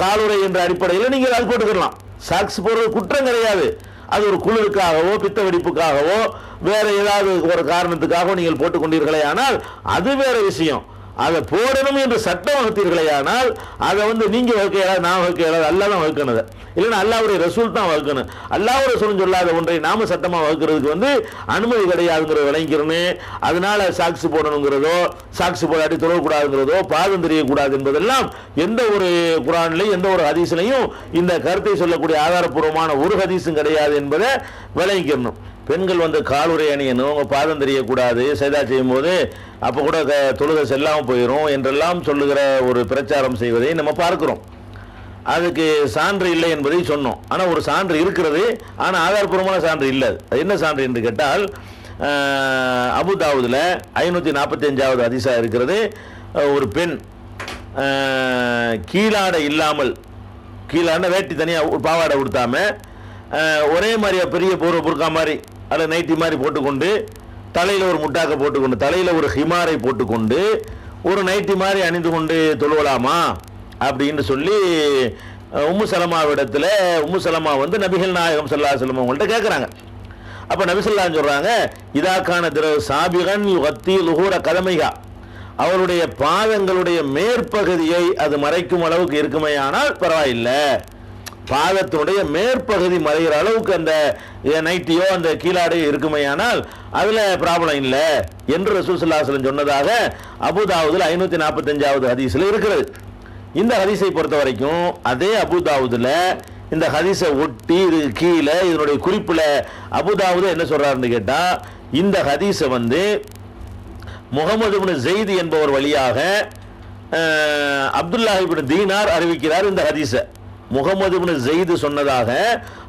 காலுறை என்ற அடிப்படையில் நீங்கள் அது போட்டுக்கலாம். சாக்ஸ் போடுறது குற்றம் கிடையாது. அது ஒரு குளிருக்காகவோ பித்த வெடிப்புக்காகவோ வேற ஏதாவது ஒரு காரணத்துக்காக நீங்கள் போட்டுக் கொண்டீர்களே ஆனால் அது வேற விஷயம். அதை போடணும் என்று சட்டம் வகுத்தீர்களே ஆனால் அதை நீங்க வகுக்க இயலாது, நான் வகுக்க இயலாது, அல்லாஹ் தான் வகுக்கணும். இல்லைன்னா அல்லாஹ்வுடைய ரசூல் தான் வகுக்கணும். அல்லாஹ் ரசூல் சொல்லாத ஒன்றை நாம சட்டமா வகுக்கிறதுக்கு அனுமதி கிடையாதுங்கிற விளங்கிறேன்னு. அதனால சாக்ஸ் போடணுங்கிறதோ சாக்ஸ் போடாட்டி தொழக்கூடாதுங்கிறதோ பாதம் தெரியக்கூடாது என்பதெல்லாம் எந்த ஒரு குர்ஆன்லையும் எந்த ஒரு ஹதீஸ்லையும் இந்த கருத்தை சொல்லக்கூடிய ஆதாரப்பூர்வமான ஒரு ஹதீஸும் கிடையாது என்பதை விளங்கிக்கணும். பெண்கள் காலுறை அணியணும், உங்க பாதம் தெரியக்கூடாது, சைதா செய்யும் போது அப்ப கூட தொழுகை செல்லாமல் போயிடும் என்றெல்லாம் சொல்லுகிற ஒரு பிரச்சாரம் செய்வதை நம்ம பார்க்கிறோம். அதுக்கு சான்று இல்லை என்பதை சொன்னோம். ஆனால் ஒரு சான்று இருக்கிறது, ஆனால் ஆதாரப்பூர்வமான சான்று இல்லை. அது என்ன சான்று என்று கேட்டால், அபுதாவுதுல 545வது ஹதீஸா இருக்கிறது. ஒரு பெண் கீழாடை இல்லாமல், கீழாண்ட வேட்டி தனியாக பாவாடை உடுத்தாம ஒரே மாதிரியா பெரிய புர்கா மாதிரி அதில் நைட்டி மாதிரி போட்டுக்கொண்டு தலையில் ஒரு முட்டாக்க போட்டுக்கொண்டு தலையில் ஒரு ஹிமாரை போட்டுக்கொண்டு ஒரு நைட்டி மாதிரி அணிந்து கொண்டு தொழுவலாமா அப்படின்னு சொல்லி உம்மு சலமாவிடத்தில் உம்மு சலமா நபிகள் நாயகம் ஸல்லல்லாஹு அலைஹி வஸல்லம் அவங்கள்ட்ட கேட்குறாங்க. அப்போ நபி ஸல்லல்லாஹு அலைஹி சொல்கிறாங்க, இதாக்கான திரவு சாபிகன் யுகத்தி லுஹூர கதமைகா, அவருடைய பாதங்களுடைய மேற்பகுதியை அது மறைக்கும் அளவுக்கு இருக்குமே ஆனால் பரவாயில்லை. பாதத்தினுடைய மேற்பகுதி மறைகிற அளவுக்கு அந்த நைட்டியோ அந்த கீழாடையோ இருக்குமையானால் அதுல ப்ராப்ளம் இல்லை என்று ரசூல் ஸல்லல்லாஹு அலைஹி வஸல்லம் சொன்னதாக அபூதாவுதுல 545வது ஹதீஸ்ல இருக்கிறது. இந்த ஹதீஸை பொறுத்த வரைக்கும் அதே அபூதாவுதுல இந்த ஹதீஸை ஒட்டி இது கீழே இதனுடைய குறிப்புல அபூதாவுது என்ன சொல்றாருன்னு கேட்டா, இந்த ஹதீஸை வந்து முகமது இப்னு ஸெய்த் என்பவர் வழியாக அப்துல்லாஹ் இப்னு தீனார் அறிவிக்கிறார். இந்த ஹதீஸை முகமது இப்னு ஸெய்த் சொன்னதாக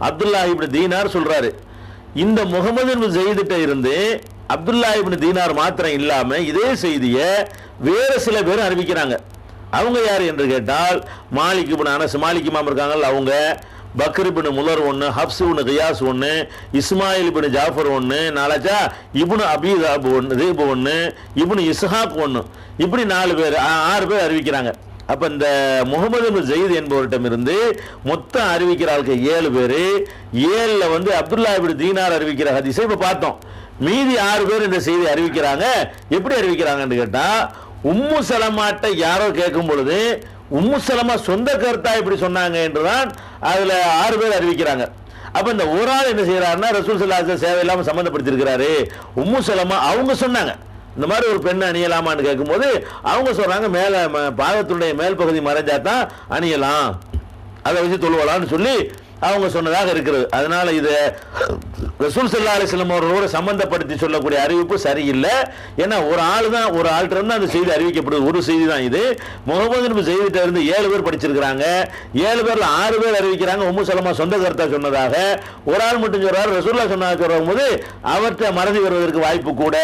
அப்துல்லாஹ் இப்னு தீனார் சொல்றாரு. இந்த முகமது இப்னு ஸெய்திட்ட இருந்து அப்துல்லாஹ் இப்னு தீனார் மாத்திரம் இல்லாம இதே செய்தியை வேற சில பேர் அறிவிக்கிறாங்க. அவங்க யார் என்று கேட்டால் மாலிக் இப்னு அனஸ், மாலிக் இமாம் இருக்காங்கல்ல அவங்க, பக்ர் இப்னு முலர் ஒன்று, ஹப்ஸ் இப்னு கியாஸ் ஒன்று, இஸ்மாயில் இப்னு ஜாஃபர் ஒன்று, நாலாச்சா இப்னு அபீதாப் ஒன்று, இப்னு இஸ்ஹாக் ஒன்று, இப்படி 4 பேர் 6 பேர் அறிவிக்கிறாங்க. அப்ப இந்த முகமது இப்னு ஸெய்த் என்பவரிடம் இருந்து மொத்தம் அறிவிக்கிற ஆளுக்கு 7 பேர். 7ல வந்து அப்துல்லாஹ் இப்னு தீனார் அறிவிக்கிற ஹதீஸை இப்ப பார்த்தோம். மீதி 6 பேர் இந்த செய்தி அறிவிக்கிறாங்க. எப்படி அறிவிக்கிறாங்கன்னு கேட்டா, உம்மு சலமாட்ட யாரோ கேட்கும் பொழுது உம்மு சலமா சொந்த கருத்தா இப்படி சொன்னாங்க என்றுதான் அதுல 6 பேர் அறிவிக்கிறாங்க. அப்ப இந்த ஒரு ஆள் என்ன செய்யறாருன்னா ரசூல் ஸல்லல்லாஹு அலைஹி வஸல்லம் சேவை இல்லாம சம்பந்தப்படுத்திருக்கிறாரு. உம்மு சலமா அவங்க சொன்னாங்க இந்த மாதிரி ஒரு பெண் அணியலாமான்னு கேட்கும்போது அவங்க சொல்றாங்க மேல பாதத்துடைய மேல் பகுதி மறைஞ்சாதான் அணியலாம், அதை வச்சு தொழுவலாம்னு சொல்லி அவங்க சொன்னதாக இருக்கிறது. அதனால இது ரசூல் ஸல்லல்லாஹு அலைஹி வஸல்லம் அவர்களோடு சம்பந்தப்படுத்தி சொல்லக்கூடிய அறிவிப்பு சரியில்லை. ஏன்னா ஒரு ஆள்கிட்ட இருந்து அந்த செய்தி அறிவிக்கப்படுது. ஒரு செய்தி தான் இது. முகமது இப்னு ஸெய்திட்ட இருந்து 7 பேர் படிச்சிருக்கிறாங்க. 7 பேர்ல 6 பேர் அறிவிக்கிறாங்க உம்மு சலமா சொந்த கருத்தா சொன்னதாக. ஒரு ஆள் மட்டும் சொல்றாரு ரசூலுல்லாஹ் சொன்னதாக சொல்லும் போது அவர்கிட்ட மறதி வருவதற்கு வாய்ப்பு கூட,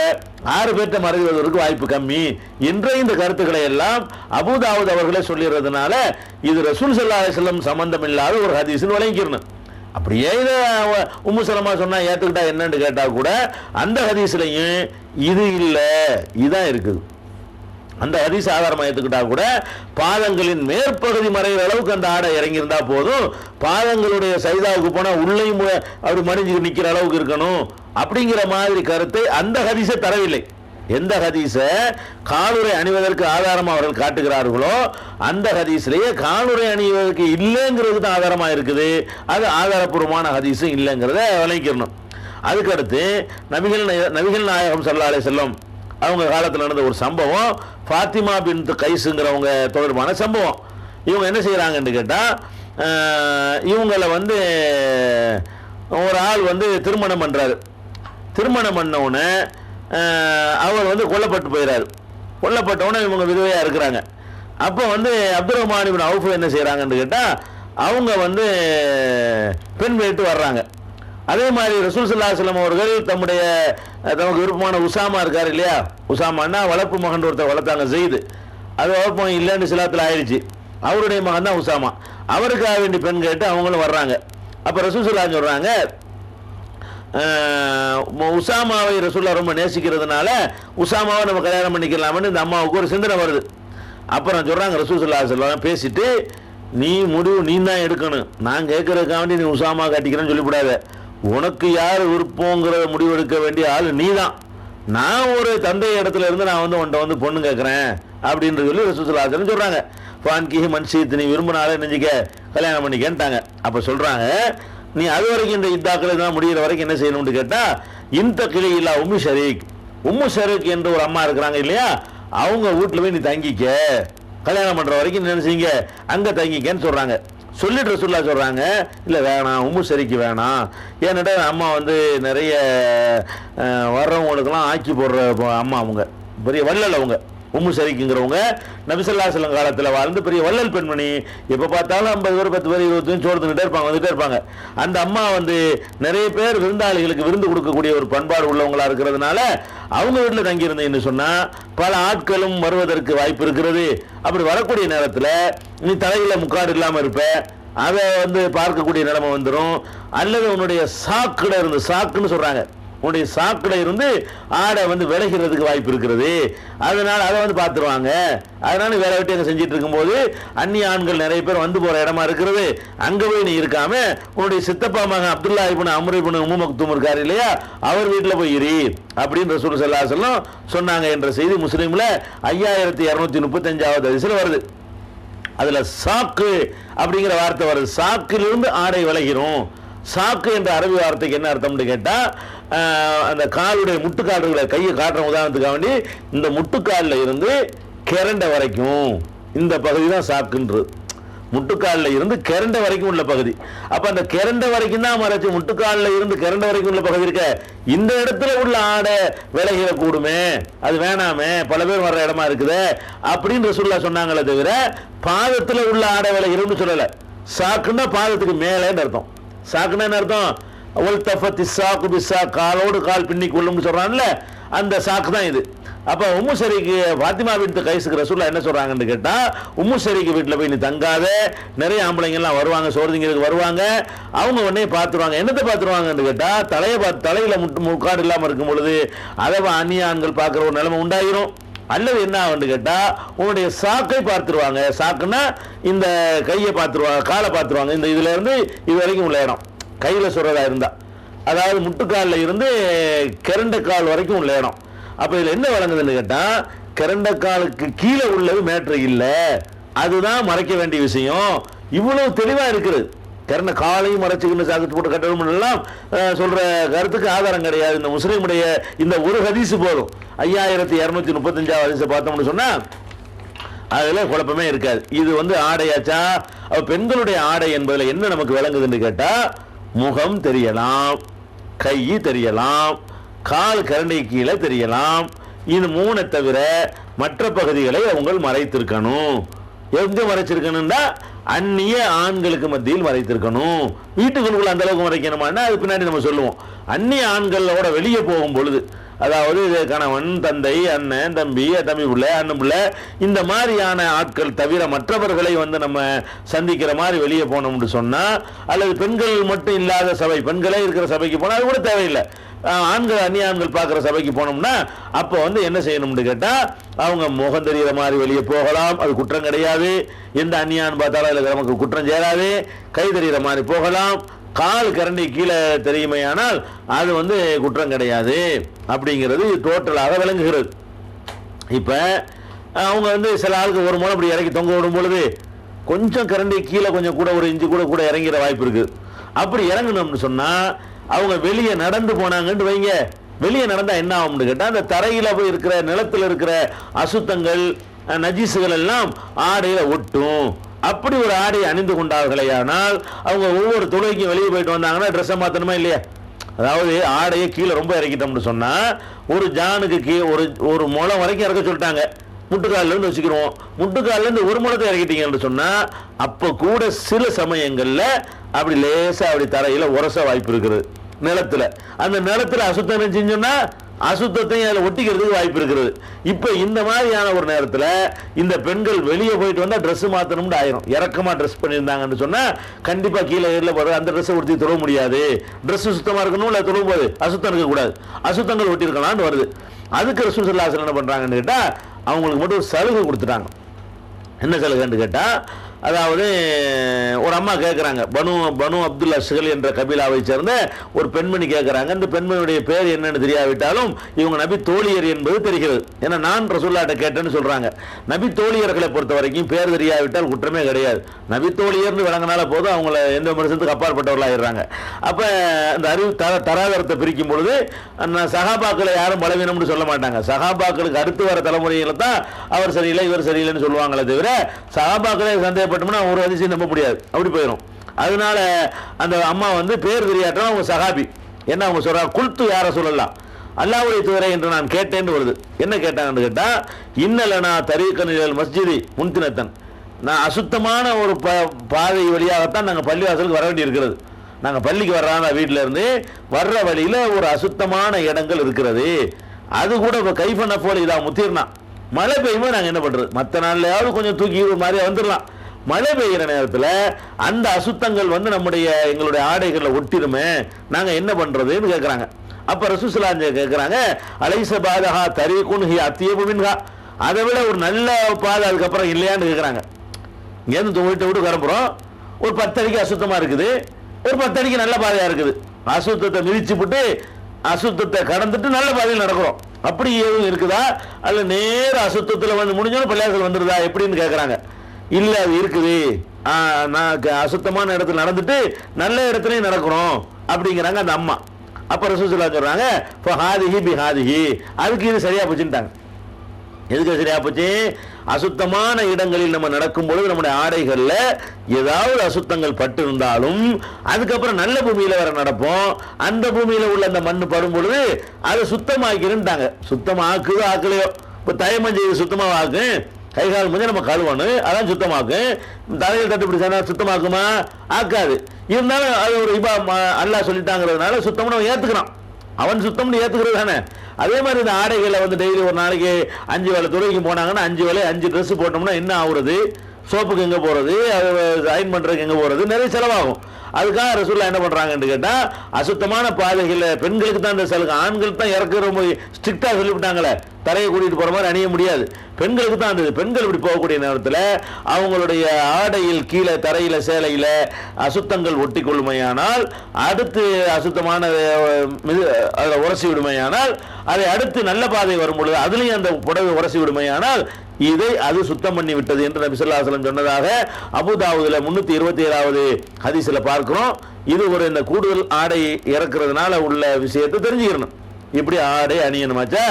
6 பேர்கிட்ட மறதி வருவதற்கு வாய்ப்பு கம்மி என்ற இந்த கருத்துக்களை எல்லாம் அபூதாவுத் அவர்களே சொல்லிடுறதுனால இது ரசூல் ஸல்லல்லாஹு அலைஹி வஸல்லம் சம்பந்தம் இல்லாத ஒரு ஹதீஸ்னு விளங்கிக்கணும். அப்படியே இதை உம்மு சலமா சொன்னா ஏத்துக்கிட்டா என்னன்னு கேட்டா கூட அந்த ஹதீஸ்லையும் இது இல்லை, இதுதான் இருக்குது. அந்த ஹதீஸ் ஆதாரமா ஏத்துக்கிட்டா கூட பாதங்களின் மேற்பகுதி மறைகிற அளவுக்கு அந்த ஆடை இறங்கியிருந்தா போதும், பாதங்களுடைய சைதாவுக்கு போனா உள்ளேயும் அவர் மறிஞ்சு நிக்கிற அளவுக்கு இருக்கணும் அப்படிங்கிற மாதிரி கருத்தை அந்த ஹதீஸை தரவில்லை. எந்த ஹதீஸை காலுரை அணிவதற்கு ஆதாரமா அவர்கள் காட்டுகிறார்களோ அந்த ஹதீஸ்லயே காலுரை அணிவதற்கு இல்லைங்கிறது தான் ஆதாரமா இருக்குது. அது ஆதாரப்பூர்வமான ஹதீஸும் இல்லைங்கிறத விளங்கிக்கணும். அதுக்கடுத்து நபிகள் நாயகம் ஸல்லல்லாஹு அலைஹி வஸல்லம் அவங்க காலத்தில் நடந்த ஒரு சம்பவம், ஃபாத்திமா பின்த் கைஸுங்கிறவங்க தொடர்பான சம்பவம். இவங்க என்ன செய்யறாங்கன்னு கேட்டா, இவங்களை வந்து ஒரு ஆள் வந்து திருமணம் பண்றாரு. திருமணம் பண்ண உடனே அவர் வந்து கொல்லப்பட்டு போயிறாரு. கொல்லப்பட்டவுடனே இவங்க விதவையா இருக்கிறாங்க. அப்போ வந்து அப்துல் ரஹ்மான் இப்னு அவுஃப் என்ன செய்யறாங்கன்னு கேட்டா, அவங்க வந்து பெண் கேட்டு வர்றாங்க. அதே மாதிரி ரசூல் ஸல்லல்லாஹு அலைஹி வஸல்லம் அவர்கள் தமக்கு விருப்பமான உசாமா இருக்காரு இல்லையா, உசாமான்னா வளர்ப்பு மகன் ஒருத்தர் வளர்த்தாங்க ஸெய்த், அது வளர்ப்பு மகன் இல்லைன்னு சிலாத்தில் ஆயிடுச்சு. அவருடைய மகன் தான் உசாமா. அவருக்காக வேண்டி பெண் கேட்டு அவங்களும் வர்றாங்க. அப்போ ரசூல் ஸல்லல்லாஹு அலைஹி வஸல்லம் சொல்றாங்க, உசாமாவை ரசூலுல்லாஹ் ரொம்ப நேசிக்கிறதுனால உசாமாவை நம்ம கல்யாணம் பண்ணிக்கலாம்னு இந்த அம்மாவுக்கு ஒரு சிந்தனை வருது. அப்புறம் சொல்றாங்க ரசூல் ஸல்லல்லாஹு அலைஹி வஸல்லம் பேசிட்டு, நீ முடிவு நீ தான் எடுக்கணும், நான் கேட்கறதுக்காக வேண்டி நீ உசாமா கட்டிக்கிறேன்னு சொல்லிவிடாத, உனக்கு யார் விருப்பங்கிறத முடிவெடுக்க வேண்டிய ஆள் நீ தான். நான் ஒரு தந்தை இடத்துல இருந்து நான் வந்து உன்ட்ட வந்து பொண்ணு கேட்குறேன் அப்படின்னு சொல்லி ரசூல் ஸல்லல்லாஹு அலைஹி வஸல்லம் சொல்றாங்க. ஃபான்கிஹி மன்ஷீத், நீ விரும்பினாலே நெஞ்சிக்க கல்யாணம் பண்ணிக்கன்ட்டாங்க. அப்போ சொல்றாங்க, நீ அது வரைக்கும் இந்த இத்தாக்கள் தான் முடிகிற வரைக்கும் என்ன செய்யணும்னு கேட்டா, இந்த கிளி இல்லா உம்மு ஷரீக், உம்மு ஷரீக் என்று ஒரு அம்மா இருக்கிறாங்க இல்லையா, அவங்க வீட்டில் போய் நீ தங்கிக்க, கல்யாணம் பண்ற வரைக்கும் நினைச்சீங்க அங்க தங்கிக்கன்னு சொல்றாங்க. சொல்லிட்டு ரசூலுல்லாஹ் சொல்றாங்க, இல்லை வேணாம், உம்மு ஷரீக் வேணாம், ஏன்னாட்டா அம்மா வந்து நிறைய வர்றவங்களுக்கெல்லாம் ஆக்கி போடுற அம்மா, அவங்க பெரிய வள்ளல். அவங்க உம்மு ஷரீக்குங்கிறவங்க நபி ஸல்லல்லாஹு அலைஹி வஸல்லம் காலத்தில் வாழ்ந்து பெரிய வள்ளல் பெண்மணி. எப்போ பார்த்தாலும் 50 பேர் 10 பேர் 20 பேர் சோர்ந்துகிட்டே இருப்பாங்க, வந்துட்டே இருப்பாங்க. அந்த அம்மா வந்து நிறைய பேர் விருந்தாளிகளுக்கு விருந்து கொடுக்கக்கூடிய ஒரு பண்பாடு உள்ளவங்களா இருக்கிறதுனால அவங்க வீட்டில் தங்கியிருந்தேன்னு சொன்னா பல ஆட்களும் வருவதற்கு வாய்ப்பு இருக்கிறது. அப்படி வரக்கூடிய நேரத்தில் நீ தலையில முக்காடு இல்லாமல் இருப்ப, அதை வந்து பார்க்கக்கூடிய நிலைமை வந்துடும். அல்லது உன்னுடைய சாக்குல இருந்து, சாக்குன்னு சொல்றாங்க, உன்னுடைய சாக்குல இருந்து ஆடை வந்து விலகிறதுக்கு வாய்ப்பு இருக்கிறது. அதனால அதை வந்து பார்த்துருவாங்க. அதனால வேலை விட்டு எங்க செஞ்சிட்டு இருக்கும்போது அந்நிய ஆண்கள் நிறைய பேர் வந்து போற இடமா இருக்கிறது, அங்க போய் நீ இருக்காம உன்னுடைய சித்தப்பா மகன் அப்துல்லா இப்னு அம்ர் இப்னு உம்மு மக்தூம் இருக்காரு இல்லையா, அவர் வீட்டில் போய் இரு அப்படின்னு ரசூல் ஸல்லல்லாஹு அலைஹி வஸல்லம் சொன்னாங்க என்ற செய்தி முஸ்லீம்ல 5235வது ஹதீஸ்ல வருது. அதுல சாக்கு அப்படிங்கிற வார்த்தை வருது. சாக்கிலிருந்து ஆடை விலகிரும். சாக்கு என்ற அரபி வார்த்தைக்கு என்ன அர்த்தம்னு கேட்டா, அந்த காலுடைய முட்டுக்கால்களை கையை காட்டுற உதாரணத்துக்காக வேண்டி இந்த முட்டுக்காலில் இருந்து கெரண்டை வரைக்கும் இந்த பகுதி தான் சாக்குன்றது. முட்டுக்காலில் இருந்து கெரண்டை வரைக்கும் உள்ள பகுதி. அப்ப அந்த கெரண்டை வரைக்கும் தான் மறைச்சு, முட்டுக்காலில் இருந்து கெரண்டை வரைக்கும் உள்ள பகுதி இருக்க, இந்த இடத்துல உள்ள ஆடை விலகிட கூடுமே, அது வேணாமே, பல பேர் வர்ற இடமா இருக்குது அப்படின்னு ரசூலுல்லாஹ் சொன்னாங்களே தவிர பாதத்துல உள்ள ஆடை விலகிடும்னு சொல்லல. சாக்குன்னா பாதத்துக்கு மேலேன்னு அர்த்தம். சாக்குன்னா என்ன அர்த்தம்? காலோடு கால் பின்னி கொள்ளும்னு சொல்றான்ல, அந்த சாக்கு தான் இது. அப்ப உம்மு ஷரீக்கு ஃபாத்திமா பின்த் கைஸுக்கு ரசூலுல்லாஹ் என்ன சொல்றாங்கன்னு கேட்டா, உம்மு ஷரீக்கு வீட்டில் போய் நீ தங்காத, நிறைய ஆம்பளைங்க எல்லாம் வருவாங்க, சோறுதிங்கிறதுக்கு வருவாங்க, அவங்க உடனே பார்த்துருவாங்க. என்னத்தை பார்த்துருவாங்கன்னு கேட்டா, தலையில முக்காடு இல்லாமல் இருக்கும் பொழுது அதை அந்நிய ஆண்கள் பார்க்குற ஒரு நிலைமை உண்டாயிரும். அல்லது என்ன ஆகுன்னு கேட்டா, உன்னுடைய சாக்கை பார்த்துருவாங்க. சாக்குன்னா இந்த கையை பார்த்துருவாங்க, காலை பார்த்துருவாங்க. இந்த இதுல இருந்து இது வரைக்கும் உள்ள இடம் கையில சொல்றதா இருந்தா, அதாவது முட்டுக்காலில் இருந்து கெரண்ட கால் வரைக்கும் உள்ள இடம். அப்ப இதுல என்ன வழங்குதுன்னு கேட்டா, கெரண்ட காலுக்கு கீழே உள்ளது மேட்ரு இல்லை, அதுதான் மறைக்க வேண்டிய விஷயம். இவ்வளவு தெளிவா இருக்குது. கரண்ட காலையும் மறைச்சுக்கின்னு சாக்கிட்டு போட்டு கட்டணும் எல்லாம் சொல்ற கருத்துக்கு ஆதாரம் கிடையாது. இந்த முஸ்லீமுடைய இந்த ஒரு ஹதீஸ் போதும். 5235 ஹதீஸை பார்த்தோம்னு சொன்னா அதுல குழப்பமே இருக்காது. இது ஆடையாச்சா? பெண்களுடைய ஆடை என்பதுல என்ன நமக்கு விளங்குதுன்னு கேட்டா, முகம் தெரியலாம், கை தெரியலாம், கால் கரண்டை கீழே தெரியலாம். இது மூணை தவிர மற்ற பகுதிகளை அவங்க மறைத்திருக்கணும். எங்க மறைச்சிருக்கணும்னா அந்நிய ஆண்களுக்கு மத்தியில் மறைத்திருக்கணும். வீட்டுக்குள்ள அந்த அளவுக்கு மறைக்கணுமான்னா அது பின்னாடி நம்ம சொல்லுவோம். அந்நிய ஆண்களோட வெளியே போகும் பொழுது, அதாவது கணவன், தந்தை, அண்ணன், தம்பி, தம்பி பிள்ளை, அண்ணன் பிள்ளை, இந்த மாதிரியான ஆட்கள் தவிர மற்றவர்களை நம்ம சந்திக்கிற மாதிரி வெளியே போனோம்னு சொன்னா, அல்லது பெண்கள் மட்டும் இல்லாத சபை, பெண்களே இருக்கிற சபைக்கு போனா அது கூட தேவையில்லை. ஆண்கள் அந்நிய ஆண்கள் பார்க்குற சபைக்கு போனோம்னா அப்போ என்ன செய்யணும்னு கேட்டா, அவங்க முகம் தெரிகிற மாதிரி வெளியே போகலாம், அது குற்றம் கிடையாது. எந்த அந்நியான் பார்த்தாலும் அதில் நமக்கு குற்றம் சேராது. கை தெரிகிற மாதிரி போகலாம், கால் கரண்டி கீழே தெரியுமையானால் அது குற்றம் கிடையாது அப்படிங்கிறது டோட்டலாக விளங்குகிறது. இப்போ அவங்க சில ஆளுக்கு ஒரு முறை அப்படி இறக்கி தொங்க விடும் பொழுது கொஞ்சம் கரண்டி கீழே கொஞ்சம் கூட ஒரு இன்ச்சு கூட இறங்கிற வாய்ப்பு இருக்குது. அப்படி இறங்கணும்னு சொன்னால் அவங்க வெளியே நடந்து போனாங்கன்னு வைங்க, வெளியே நடந்தா என்ன ஆகும்னு கேட்டால், அந்த தரையில போய் இருக்கிற நிலத்தில் இருக்கிற அசுத்தங்கள், நஜீசுகள் எல்லாம் ஆடையில ஒட்டும். அப்படி ஒரு ஆடையை அணிந்து கொண்டார்களே ஆனால் அவங்க ஒவ்வொரு தொழுகைக்கும் வெளியே போயிட்டு வந்தாங்கன்னா ட்ரெஸ்ஸை மாற்றணுமா இல்லையா? அதாவது ஆடையை கீழே ரொம்ப இறக்கிட்டோம்னு சொன்னா, ஒரு ஜானுக்கு ஒரு முளம் வரைக்கும் இறக்க சொல்லிட்டாங்க. முட்டுக்காலில் இருந்து வச்சுக்கிறோம், முட்டுக்காலில் இருந்து ஒரு முளத்தை இறக்கிட்டீங்கன்னு சொன்னா அப்ப கூட சில சமயங்கள்ல அப்படி லேசா அப்படி தரையில உரச வாய்ப்பு இருக்குது. நிலத்துல அந்த நிலத்துல அசுத்தம் செஞ்சோம்னா அசுத்தத்தையும் அதில் ஒட்டிக்கிறதுக்கு வாய்ப்பு இருக்கிறது. இப்ப இந்த மாதிரியான ஒரு நேரத்தில் இந்த பெண்கள் வெளியே போயிட்டு வந்தா ட்ரெஸ் மாத்தணும்னு ஆயிரும். இறக்கமா ட்ரெஸ் பண்ணியிருந்தாங்கன்னு சொன்னா கண்டிப்பா கீழே ஏறில போற அந்த ட்ரெஸ்ஸை ஒட்டி தொழ முடியாது. ட்ரெஸ் சுத்தமா இருக்கணும், இல்லை தொழும் போது அசுத்தம் இருக்கக்கூடாது, அசுத்தங்கள் ஒட்டி இருக்கலாம்னு வருது. அதுக்கு ரசூல் ஸல்லல்லாஹு அலைஹி வஸல்லம் என்ன பண்றாங்கன்னு கேட்டா, அவங்களுக்கு மட்டும் ஒரு சலுகை கொடுத்துட்டாங்க. என்ன சலுகைன்னு கேட்டா, அதாவது ஒரு அம்மா கேட்குறாங்க, பனு அப்துல்லா ஷிகல் என்ற கபீலாவை சேர்ந்த ஒரு பெண்மணி கேட்குறாங்க. இந்த பெண்மணியுடைய பேர் என்னன்னு தெரியாவிட்டாலும் இவங்க நபி தோழியர் என்பது தெரிகிறது. ஏன்னா நான் ரசூலுல்லாஹ்ட்ட கேட்டேன்னு சொல்றாங்க. நபி தோழியர்களை பொறுத்த வரைக்கும் பேர் தெரியாவிட்டால் குற்றமே கிடையாது. நபி தோழியர்னு விளங்கினால போதும், அவங்கள எந்த விமர்சனத்துக்கு அப்பாற்பட்டவர்களாகிடுறாங்க. அப்போ அந்த அறிவு தராதரத்தை பிரிக்கும் பொழுது சஹாபாக்களை யாரும் பலவீனம்னு சொல்ல மாட்டாங்க. சஹாபாக்களுக்கு அடுத்து வர தலைமுறையில தான் அவர் சரியில்லை இவர் சரியில்லைன்னு சொல்லுவாங்களே தவிர சஹாபாக்களே சந்தேகப்பட்டோம்னா ஒரு அதிசயம் நம்ப முடியாது, அப்படி போயிடும். அதனால அந்த அம்மா பேர் தெரியாட்டம் அவங்க சஹாபி. என்ன அவங்க சொல்றாங்க, குல்து யார சொல்லலாம் அல்லாஹ்வுடைய தூதரே என்று நான் கேட்டேன்னு வருது. என்ன கேட்டாங்கன்னு கேட்டா, இன்னலனா தரீகனில் மஸ்ஜிதி முன்தினத்தன், நான் அசுத்தமான ஒரு பாதை வழியாகத்தான் நாங்கள் பள்ளிவாசலுக்கு வர வேண்டி இருக்கிறது. நாங்கள் பள்ளிக்கு வர்றாங்க, வீட்டில இருந்து வர்ற வழியில ஒரு அசுத்தமான இடங்கள் இருக்கிறது. அது கூட இப்போ கைஃபன போல இதா முத்திர்னா, மழை பெய்யும்போது நாங்கள் என்ன பண்றது, மற்ற நாள்லயாவது கொஞ்சம் தூக்கி ஒரு மாதிரி வந்துடலாம். மழை பெய்கிற நேரத்தில் அந்த அசுத்தங்கள் நம்முடைய எங்களுடைய ஆடைகளில் ஒட்டிருமே, நாங்க என்ன பண்றதுன்னு கேட்கறாங்க. அப்ப ரசூல் ஸல்லல்லாஹு அலைஹி வஸல்லம் கேட்கறாங்க, அலைஸ பாதஹா தரீகுன் ஹி அத்யபு மின்ஹா, அதை விட ஒரு நல்ல பாதை அதுக்கப்புறம் இல்லையான்னு கேட்கறாங்க. இங்கேருந்து வீட்டை விட்டு கிளம்புறோம், ஒரு 10 அடிக்கு அசுத்தமா இருக்குது, ஒரு 10 அடிக்கு நல்ல பாதையா இருக்குது. அசுத்தத்தை மிதிச்சு விட்டு அசுத்தத்தை கடந்துட்டு நல்ல பாதையில் நடக்கிறோம். அப்படி எதுவும் இருக்குதா, அல்ல நேர அசுத்தத்தில் முடிஞ்சோன்னு பள்ளியாசல் வந்துருதா எப்படின்னு கேட்கறாங்க. இல்லை அது இருக்குது, நான் அசுத்தமான இடத்துல நடந்துட்டு நல்ல இடத்துலையும் நடக்கிறோம் அப்படிங்கிறாங்க அந்த அம்மா. அப்போ ரசூல் சொல்றாங்க ஹாதிஹி பி ஹாதிஹி, அதுக்கு இது சரியா போச்சுட்டாங்க. எதுக்கு சரியா போச்சு? அசுத்தமான இடங்களில் நம்ம நடக்கும் பொழுது நம்முடைய ஆடைகள்ல ஏதாவது அசுத்தங்கள் பட்டு இருந்தாலும் அதுக்கப்புறம் நல்ல பூமியில வர நடப்போம், அந்த பூமியில உள்ள அந்த மண் படும் பொழுது அதை சுத்தமாக்கிறேன்ட்டாங்க. சுத்தமாக்குது ஆக்கலையோ, இப்போ தயமம் செய்து சுத்தமாக கை கால் கொஞ்சம் நம்ம கழுவணும், அதான் சுத்தமாக்கும். தலையில் தட்டு பிடிச்சா சுத்தமாக்குமா? ஆக்காது. இருந்தாலும் அது ஒரு அல்லாஹ் சொல்லிட்டாங்கிறதுனால சுத்தம்னு அவன் ஏத்துக்கிறான். அவன் சுத்தம்னு ஏத்துக்கிறது தானே. அதே மாதிரி இந்த ஆடைகளை வந்து டெய்லி ஒரு நாளைக்கு 5 வேளை துறைக்கு போனாங்கன்னா 5 வேளை 5 ட்ரெஸ் போட்டோம்னா என்ன ஆகுறது? சோப்புக்கு எங்கே போகிறது, அது அயன் பண்ணுறதுக்கு எங்கே போகிறது, நிறைய செலவாகும். அதுக்காக ரசூலுல்லாஹ் என்ன பண்ணுறாங்கன்னு கேட்டால், அசுத்தமான பாதைகளில் பெண்களுக்கு தான் இந்த சலுகை, ஆண்கள் தான் இறக்க ரொம்ப ஸ்ட்ரிக்டாக சொல்லிவிட்டாங்களே, தரையை கூட்டிகிட்டு போகிற மாதிரி அணிய முடியாது, பெண்களுக்கு தான் அந்த. பெண்கள் இப்படி போகக்கூடிய நேரத்தில் அவங்களுடைய ஆடையில் கீழே தரையில் சேலையில் அசுத்தங்கள் ஒட்டி கொள்ளுமையானால், அடுத்து அசுத்தமான அதை உரசி விடுமையானால், அதை அடுத்து நல்ல பாதை வரும் பொழுது அதுலேயும் அந்த புடவை உரசி விடுமையானால் இதை அது சுத்தம் பண்ணி விட்டது என்று நபி ஸல்லல்லாஹு அலைஹி வஸல்லம் சொன்னதாக அபூதாவூதுல 327வது ஹதீஸ்ல பார்க்கிறோம். இது ஒரு இந்த கூடுதல் ஆடை இறக்குறதுனால உள்ள விஷயத்தை தெரிஞ்சுக்கணும். இப்படி ஆடை அணியணுமாச்சா?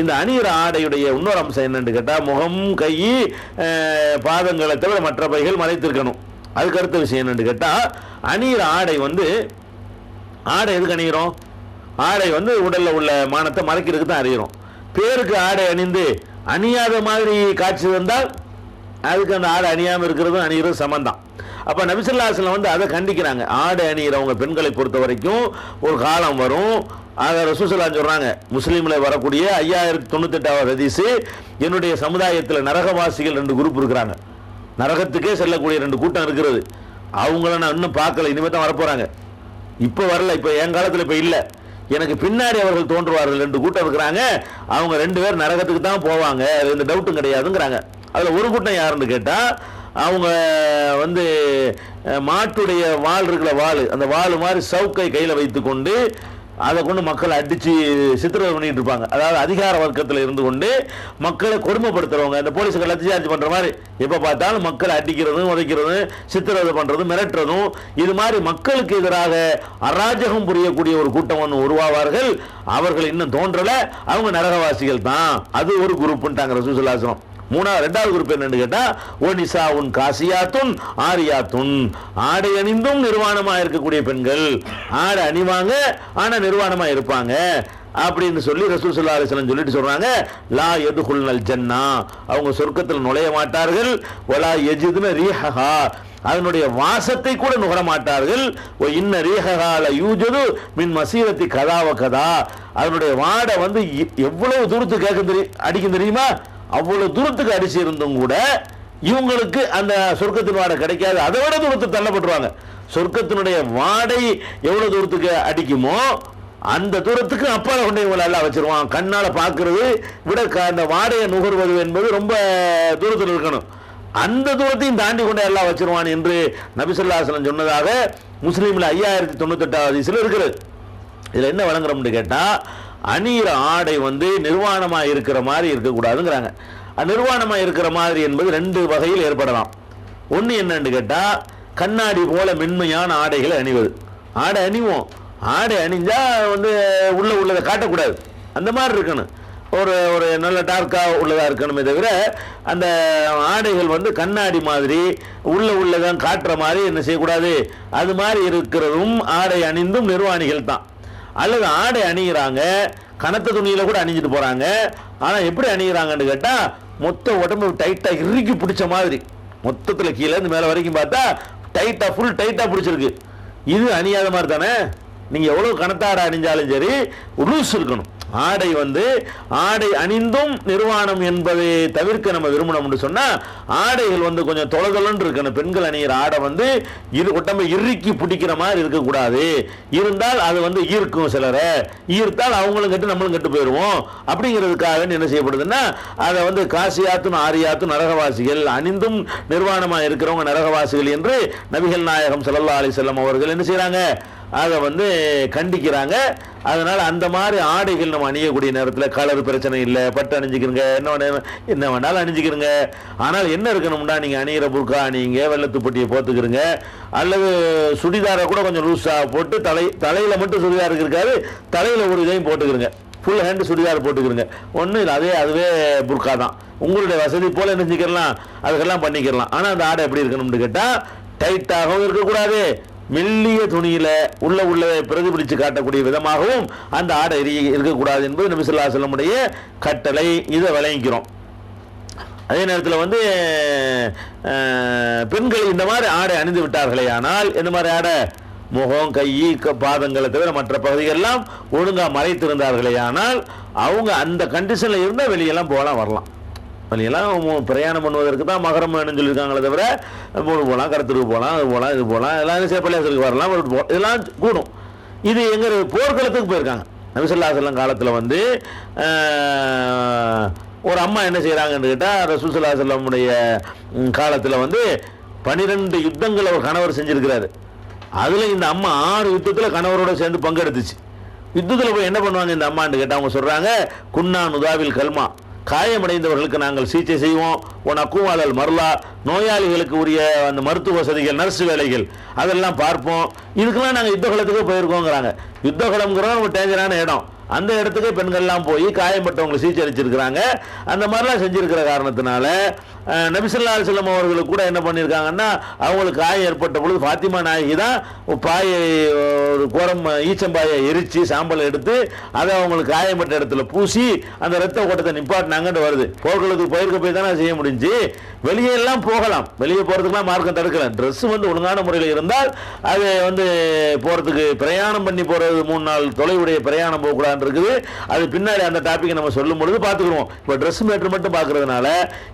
இந்த அணியிற ஆடையுடைய இன்னொரு அம்சம் என்னன்னு கேட்டால், முகம் கை பாதங்களை தவிர மற்றவைகள் மறைத்திருக்கணும். அதுக்கு அடுத்த விஷயம் என்னன்னு கேட்டால், அணியிற ஆடை வந்து ஆடை எதுக்கு அணிகிறோம்? ஆடை வந்து உடல்ல உள்ள மானத்தை மறைக்கிறதுக்கு தான் அணிகிறோம். பேருக்கு ஆடை அணிந்து அணியாத மாதிரி காட்சி வந்தால் அதுக்கு அந்த ஆடை அணியாமல் இருக்கிறதும் அணிகிறது சமந்தான். அப்போ நபி ஸல்லல்லாஹு அலைஹி வஸல்லம் வந்து அதை கண்டிக்கிறாங்க. ஆடை அணிகிறவங்க பெண்களை பொறுத்த வரைக்கும் ஒரு காலம் வரும், அதை ரசூல் ஸல்லல்லாஹு அலைஹி வஸல்லம் சொல்றாங்க. முஸ்லீமில் வரக்கூடிய 5098வது ஹதீஸ், என்னுடைய சமுதாயத்தில் நரகவாசிகள் 2 குரூப் இருக்கிறாங்க. நரகத்துக்கே செல்லக்கூடிய 2 கூட்டம் இருக்கிறது. அவங்கள நான் இன்னும் பார்க்கல, இனிமேல் தான் வரப்போறாங்க. இப்போ வரல, இப்போ என் காலத்தில் இப்போ இல்லை, எனக்கு பின்னாடி அவர்கள் தோன்றுவார்கள். 2 கூட்டம் இருக்கிறாங்க, அவங்க 2 பேர் நரகத்துக்கு தான் போவாங்க, எந்த டவுட்டும் கிடையாதுங்கிறாங்க. அதில் ஒரு கூட்டம் யாருன்னு கேட்டால், அவங்க வந்து மாட்டுடைய வால் இருக்கிற வாள், அந்த வாள் மாதிரி சவுக்கை கையில் வைத்து கொண்டு அதை கொண்டு மக்களை அடித்து சித்திரவதை பண்ணிட்டு இருப்பாங்க. அதாவது அதிகார வர்க்கத்தில் இருந்து கொண்டு மக்களை கொடுமைப்படுத்துறவங்க, இந்த போலீஸுக்கு லத்தி சார்ஜ் பண்ணுற மாதிரி எப்போ பார்த்தாலும் மக்களை அடிக்கிறதும் உதைக்கிறதும் சித்திரவதை பண்ணுறதும் மிரட்டுறதும், இது மாதிரி மக்களுக்கு எதிராக அராஜகம் புரியக்கூடிய ஒரு கூட்டம் ஒன்று உருவாவார்கள். அவர்கள் இன்னும் தோன்றலை, அவங்க நரகவாசிகள் தான். அது ஒரு குரூப்புன்ட்டாங்க ரசூலுல்லாஹி ஸல்லல்லாஹு அலைஹி வஸல்லம். 2வது குரூப் என்னன்னு கேட்டா, ஒனிசாவுன் காசியாத்துன் ஆரியாத்துன், ஆடை அணிந்தும் நிர்வாணமா இருக்கக்கூடிய பெண்கள். ஆடை அணிவாங்க ஆனா நிர்வாணமா இருப்பாங்க அப்படின்னு சொல்லி ரசூல் ஸல்லல்லாஹு அலைஹி வஸல்லம் சொல்லிட்டு சொல்றாங்க, லா யதுகுல்னல் ஜன்னா, அவங்க சொர்க்கத்தில் நுழைய மாட்டார்கள். வலா யஜிதுன ரீஹஹா, அதனுடைய வாசத்தை கூட நுகர மாட்டார்கள். ஓ இன்ன ரீஹஹா ல யூஜது மின் மசீரத்தி கதாவ கதா, அதனுடைய வாடை வந்து எவ்வளவு தூரத்துக்கு அடிக்கும் தெரியுமா? அவ்வளவு தூரத்துக்கு அடிச்சு இருந்தும் கூட இவங்களுக்கு அந்த சொர்க்கத்தின் வாடை கிடைக்காது, அதை விட தூரத்துக்கு தள்ளப்பட்டுருவாங்க. சொர்க்கத்தினுடைய வாடை எவ்வளவு தூரத்துக்கு அடிக்குமோ அந்த தூரத்துக்கு அப்பால கொண்டு இவங்களை எல்லாம் வச்சிருவான். கண்ணால பார்க்கறது விட அந்த வாடையை நுகர்வது என்பது ரொம்ப தூரத்தில் இருக்கணும், அந்த தூரத்தையும் தாண்டி கொண்டு எல்லாம் வச்சிருவான் என்று நபி ஸல்லல்லாஹு அலைஹி வஸல்லம் சொன்னதாக முஸ்லீம்ல 5098வது ஹதீஸ்ல இருக்கிறது. இதுல என்ன வழங்குறோம்னு கேட்டா, அணியிற ஆடை வந்து நிர்வாணமாக இருக்கிற மாதிரி இருக்கக்கூடாதுங்கிறாங்க. நிர்வாணமாக இருக்கிற மாதிரி என்பது 2 வகையில் ஏற்படலாம். ஒன்று என்னன்னு கேட்டால், கண்ணாடி போல மென்மையான ஆடைகளை அணிவது. ஆடை அணிவோம், ஆடை அணிஞ்சா வந்து உள்ளதை காட்டக்கூடாது, அந்த மாதிரி இருக்கணும். ஒரு நல்ல டார்க்காக உள்ளதாக இருக்கணுமே தவிர, அந்த ஆடைகள் வந்து கண்ணாடி மாதிரி உள்ளதான் காட்டுற மாதிரி என்ன செய்யக்கூடாது. அது மாதிரி இருக்கிறதும் ஆடை அணிந்தும் நிர்வாணிகள் தான். அல்லது ஆடை அணிகிறாங்க, கனத்த துணியில கூட அணிஞ்சிட்டு போறாங்க, ஆனா எப்படி அணிகிறாங்கன்னு கேட்டா, மொத்த உடம்பு டைட்டா இறுக்கி பிடிச்ச மாதிரி, மொத்தத்தில் கீழே இருந்து மேலே வரைக்கும் பார்த்தா டைட்டா ஃபுல் டைட்டா பிடிச்சிருக்கு. இது அணியாத மாதிரி தானே. நீங்க எவ்வளவு கனத்தாட அணிஞ்சாலும் சரி லூஸ் இருக்கணும். ஆடை வந்து ஆடை அணிந்தும் நிர்வாணம் என்பதை தவிர்க்க நம்ம விரும்பணும்னு சொன்னா, ஆடைகள் வந்து கொஞ்சம் தொலைதொலன்னு இருக்கணும். பெண்கள் அணிகிற ஆடை வந்து உடம்பை இறுக்கி பிடிக்கிற மாதிரி இருக்கக்கூடாது. இருந்தால் அது வந்து ஈர்க்கும், சிலரை ஈர்த்தால் அவங்களும் கட்டு நம்மளும் கட்டு போயிடுவோம். அப்படிங்கிறதுக்காக என்ன செய்யப்படுதுன்னா, அதை வந்து காசியாத்தும் ஆரியாத்தும் நரகவாசிகள், அணிந்தும் நிர்வாணமாக இருக்கிறவங்க நரகவாசிகள் என்று நபிகள் நாயகம் ஸல்லல்லாஹு அலைஹி வஸல்லம் அவர்கள் என்ன செய்யறாங்க, அதை வந்து கண்டிக்கிறாங்க. அதனால் அந்த மாதிரி ஆடைகள் நம்ம அணியக்கூடிய நேரத்தில் கலர் பிரச்சனை இல்லை, பட்டு அணிஞ்சிக்கிறங்க, என்ன வேணாலும் அணிஞ்சிக்கிறங்க. ஆனால் என்ன இருக்கணும்னா நீங்கள் அணிகிற புர்கா அணிங்க, வெள்ளத்துப்பட்டியை போத்துக்கிறங்க, அல்லது சுடிதாரை கூட கொஞ்சம் லூஸாக போட்டு தலையில் மட்டும் சுடிதாருக்கு இருக்காது, தலையில் ஒரு இதையும் போட்டுக்கிறங்க, ஃபுல் ஹேண்டு சுடிதார் போட்டுக்கிறங்க. ஒன்றும் இல்லை, அதுவே புர்கா தான். உங்களுடைய வசதி போல் என்ன செஞ்சுக்கலாம், அதுக்கெல்லாம் பண்ணிக்கிறலாம். ஆனால் அந்த ஆடை எப்படி இருக்கணும்னு கேட்டால் டைட்டாகவும் இருக்கக்கூடாது, மெல்லிய துணியில உள்ள பிரதிபலித்து காட்டக்கூடிய விதமாகவும் அந்த ஆடை இருக்கக்கூடாது என்பது நபி ஸல்லல்லாஹு அலைஹி வஸல்லமுடைய கட்டளை. இதை விளங்கிக்கிறோம். அதே நேரத்தில் பெண்கள் இந்த மாதிரி ஆடை அணிந்து விட்டார்களே ஆனால், இந்த மாதிரி ஆடை முகம், கை, பாதங்களை தவிர மற்ற பகுதிகளெல்லாம் ஒழுங்காக மறைத்திருந்தார்களே ஆனால் அவங்க அந்த கண்டிஷனில் இருந்தால் வெளியெல்லாம் போகலாம், வரலாம். வெளியெல்லாம் பிரயாணம் பண்ணுவதற்கு தான் மகரம் வேணும்னு சொல்லியிருக்காங்களே தவிர மூணு போகலாம், கருத்துருக்கு போகலாம், அது போகலாம், இது போகலாம், எல்லாம் சேப்பள்ளியாசருக்கு வரலாம், இதெல்லாம் கூடும். இது எங்கள் போர்க்களத்துக்கு போயிருக்காங்க. நபி ஸல்லல்லாஹு அலைஹி வஸல்லம் காலத்தில் ஒரு அம்மா என்ன செய்கிறாங்கன்னு கேட்டால், ரசூல் ஸல்லல்லாஹு அலைஹி வஸல்லமுடைய காலத்தில் 12 யுத்தங்கள் அவர் கணவர் செஞ்சிருக்கிறாரு. அதில் இந்த அம்மா 6 யுத்தத்தில் கணவரோட சேர்ந்து பங்கெடுத்துச்சு. யுத்தத்தில் போய் என்ன பண்ணுவாங்க இந்த அம்மான்னு கேட்டால் அவங்க சொல்கிறாங்க, குன்னா நுதாவில் கல்மா, காயமடைந்தவர்களுக்கு நாங்கள் சிகிச்சை செய்வோம், அக்குவாலல் மர்லா, நோயாளிகளுக்கு உரிய அந்த மருத்துவ வசதிகள், நர்ஸ் வேலைகள் அதெல்லாம் பார்ப்போம். இதுக்கெல்லாம் நாங்கள் யுத்த காலத்துக்கு போயிருக்கோங்கிறாங்க. யுத்த காலம்ங்கிறோம் ஒரு டேஞ்சரான இடம், அந்த இடத்துக்கு பெண்கள்லாம் போய் காயப்பட்டவங்களை சிகிச்சை அளிச்சிருக்கிறாங்க. அந்த மாதிரிலாம் செஞ்சிருக்கிற காரணத்தினால நபி ஸல்லல்லாஹு அலைஹி வஸல்லம் அவர்களுக்கு கூட என்ன பண்ணியிருக்காங்கன்னா, அவங்களுக்கு காயம் ஏற்பட்ட பொழுது ஃபாத்திமா நாயகி தான் பாயை, ஒரு கோரம் ஈச்சம்பாயை எரித்து சாம்பலை எடுத்து அதை அவங்களுக்கு காயப்பட்ட இடத்துல பூசி அந்த ரத்த ஓட்டத்தை நிப்பாட்டினாங்கன்னு வருது. போர்களுக்கு போயிருக்க போய் தானே செய்ய முடிஞ்சு. வெளியே எல்லாம் போகலாம், வெளியே போகிறதுக்குலாம் மார்க்கம் தடுக்கல. ட்ரெஸ் ஒழுங்கான முறையில் இருந்தால் அது போகிறதுக்கு பிரயாணம் பண்ணி போகிறது 3 நாள் தொலைவுடைய பிரயாணம் போகக்கூடாதுன்னு இருக்குது. அது பின்னாடி அந்த டாப்பிக்கை நம்ம சொல்லும் பொழுது பார்த்துக்குருவோம். இப்போ ட்ரெஸ் மேட்ரு மட்டும் பார்க்கறதுனால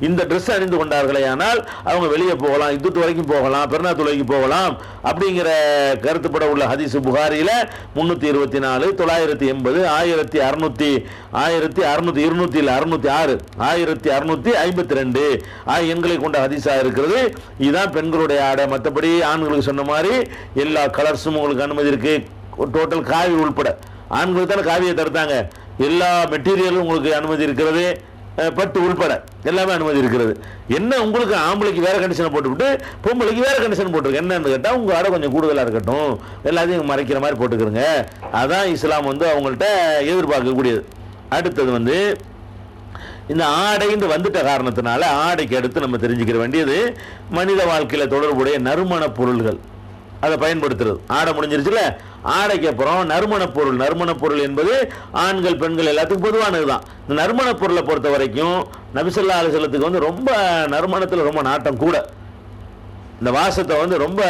இந்த ட்ரெஸ் அணிந்து கொண்டார்களே ஆனால் அவங்க வெளியே போகலாம், யுத்தத்து வரைக்கும் போகலாம், பெருநா தொலைக்கு போகலாம் அப்படிங்கிற கருத்துப்பட உள்ள ஹதீஸ் புகாரியில் 324, 980, 1600, 1652 எண்களை கொண்ட ஹதீஸா இருக்கிறது. இதுதான் பெண்களுடைய ஆடை. மற்றபடி ஆண்களுக்கு சொன்ன மாதிரி எல்லா கலர்ஸும் உங்களுக்கு அனுமதி இருக்கு, டோட்டல் காவி உள்பட. ஆண்களுக்கு தானே காவியை தடுத்தாங்க, எல்லா மெட்டீரியலும் உங்களுக்கு அனுமதி இருக்கிறது, பட்டு உள்பட எல்லாமே அனுமதி இருக்கிறது. என்ன உங்களுக்கு ஆம்பளைக்கு வேற கண்டிஷனை போட்டுவிட்டு பொம்பளைக்கு வேற கண்டிஷன் போட்டுருக்கு. என்னன்னு கேட்டால் உங்கள் ஆடை கொஞ்சம் கூடுதலாக இருக்கட்டும், எல்லாத்தையும் மறைக்கிற மாதிரி போட்டுக்கிறங்க. அதான் இஸ்லாம் அவங்கள்ட்ட எதிர்பார்க்கக்கூடியது. அடுத்தது இந்த ஆடைன்னு வந்துட்ட காரணத்தினால ஆடைக்கு அடுத்து நம்ம தெரிஞ்சுக்கிற வேண்டியது மனித வாழ்க்கையில் தொடர்புடைய நறுமண பொருள்கள், அதை பயன்படுத்துறது. ஆடை முடிஞ்சிருச்சுல, ஆடைக்கு அப்புறம் நறுமணப் பொருள் என்பது ஆண்கள் பெண்கள் எல்லாத்துக்கும் பொதுவானது தான். இந்த நறுமணப் பொருளை பொறுத்த வரைக்கும் நபி ஸல்லல்லாஹு அலைஹி வஸல்லத்துக்கு ரொம்ப நறுமணத்தில் ரொம்ப நாட்டம் கூட. இந்த வாசத்தை ரொம்ப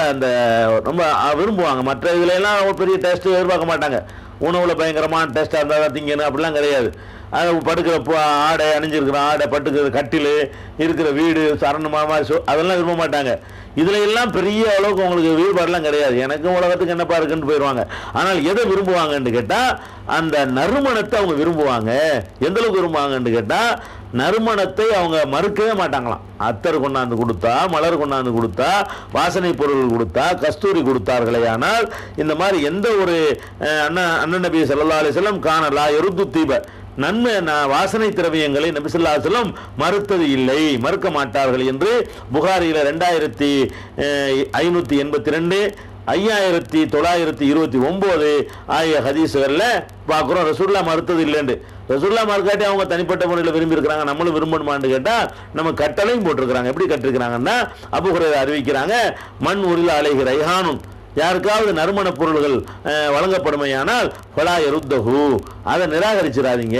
ரொம்ப விரும்புவாங்க. மற்ற இதுல எல்லாம் பெரிய டேஸ்ட் எதிர்பார்க்க மாட்டாங்க. உணவுல பயங்கரமான டேஸ்டாக இருந்தால் தான் திங்கணும் அப்படிலாம் கிடையாது. அது படுக்கிற ஆடை, அணிஞ்சிருக்கிற ஆடை, பட்டுக்கிற கட்டில், இருக்கிற வீடு, சரணமாக அதெல்லாம் விரும்ப மாட்டாங்க. இதுல எல்லாம் பெரிய அளவுக்கு உங்களுக்கு ஈடுபாடுலாம் கிடையாது. எனக்கும் உலகத்துக்கு என்னப்பா இருக்குன்னு போயிடுவாங்க. ஆனால் எதை விரும்புவாங்கன்னு கேட்டால் அந்த நறுமணத்தை அவங்க விரும்புவாங்க. எந்த அளவுக்கு விரும்புவாங்கன்னு கேட்டால் நறுமணத்தை அவங்க மறுக்கவே மாட்டாங்களாம். அத்தர் கொண்டாந்து கொடுத்தா, மலர் கொண்டாந்து கொடுத்தா, வாசனை பொருள் கொடுத்தா, கஸ்தூரி கொடுத்தார்களே ஆனால் இந்த மாதிரி எந்த ஒரு அண்ணன் நபி ஸல்லல்லாஹு அலைஹி வஸல்லம் காணலா எருத்து தீப நன்மை வாசனை திரவியங்களை நபி ஸல்லல்லாஹு அலைஹி வஸல்லம் மறுத்தது இல்லை, மறுக்க மாட்டார்கள் என்று புகாரியில் 2582, 5929 ஆகிய ஹதீஸ்களில் பார்க்குறோம். ரசூலுல்லாஹ் மறுத்தது இல்லைன்னு. ரசூலுல்லாஹ் மறுக்காட்டி அவங்க தனிப்பட்ட முறையில் விரும்பி இருக்கிறாங்க, நம்மளும் விரும்பணுமான்னு கேட்டால் நம்ம கட்டளையும் போட்டிருக்கிறாங்க. எப்படி கட்டிருக்கிறாங்கன்னா, அபூ ஹுரைரா அறிவிக்கிறாங்க, மண் உரில் அலைஹி ரைஹானுன், யாருக்காவது நறுமண பொருள்கள் வழங்கப்படுமையானால் ஃபலா யருத்தஹு, அதை நிராகரிச்சிடாதீங்க.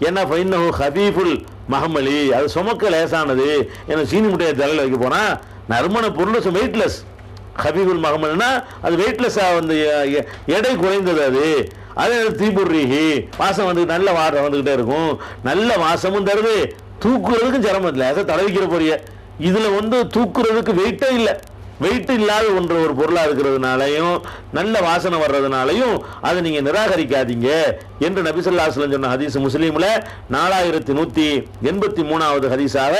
ஏன்னா ஃபைன்னஹு ஹபீஃபுல் மஹமலி, அது சுமக்க லேசானது. ஏன்னா சீனி முட்டையை தலையில் வைக்க போனால் நறுமண பொருள் வெயிட்லெஸ். ஹபீபுல் மஹமல்னா அது வெயிட்லெஸ்ஸாக எடை குறைந்தது. அதே தீபுர்ரீஹி, வாசம் நல்ல வாசம் வந்துக்கிட்டே இருக்கும், நல்ல வாசமும் தருது, தூக்குறதுக்கும் சிரமம் இல்லை. அதை தடவிக்கிற பொரிய இதில் தூக்குறதுக்கு வெயிட்டே இல்லை. வெயிட் இல்லாத ஒரு பொருளாக இருக்கிறதுனாலையும் நல்ல வாசனை வர்றதுனாலையும் அதை நீங்கள் நிராகரிக்காதீங்க என்று நபி ஸல்லல்லாஹு அலைஹி வஸல்லம் சொன்ன ஹதீஸ் முஸ்லீமில் 4183வது ஹதீஸாக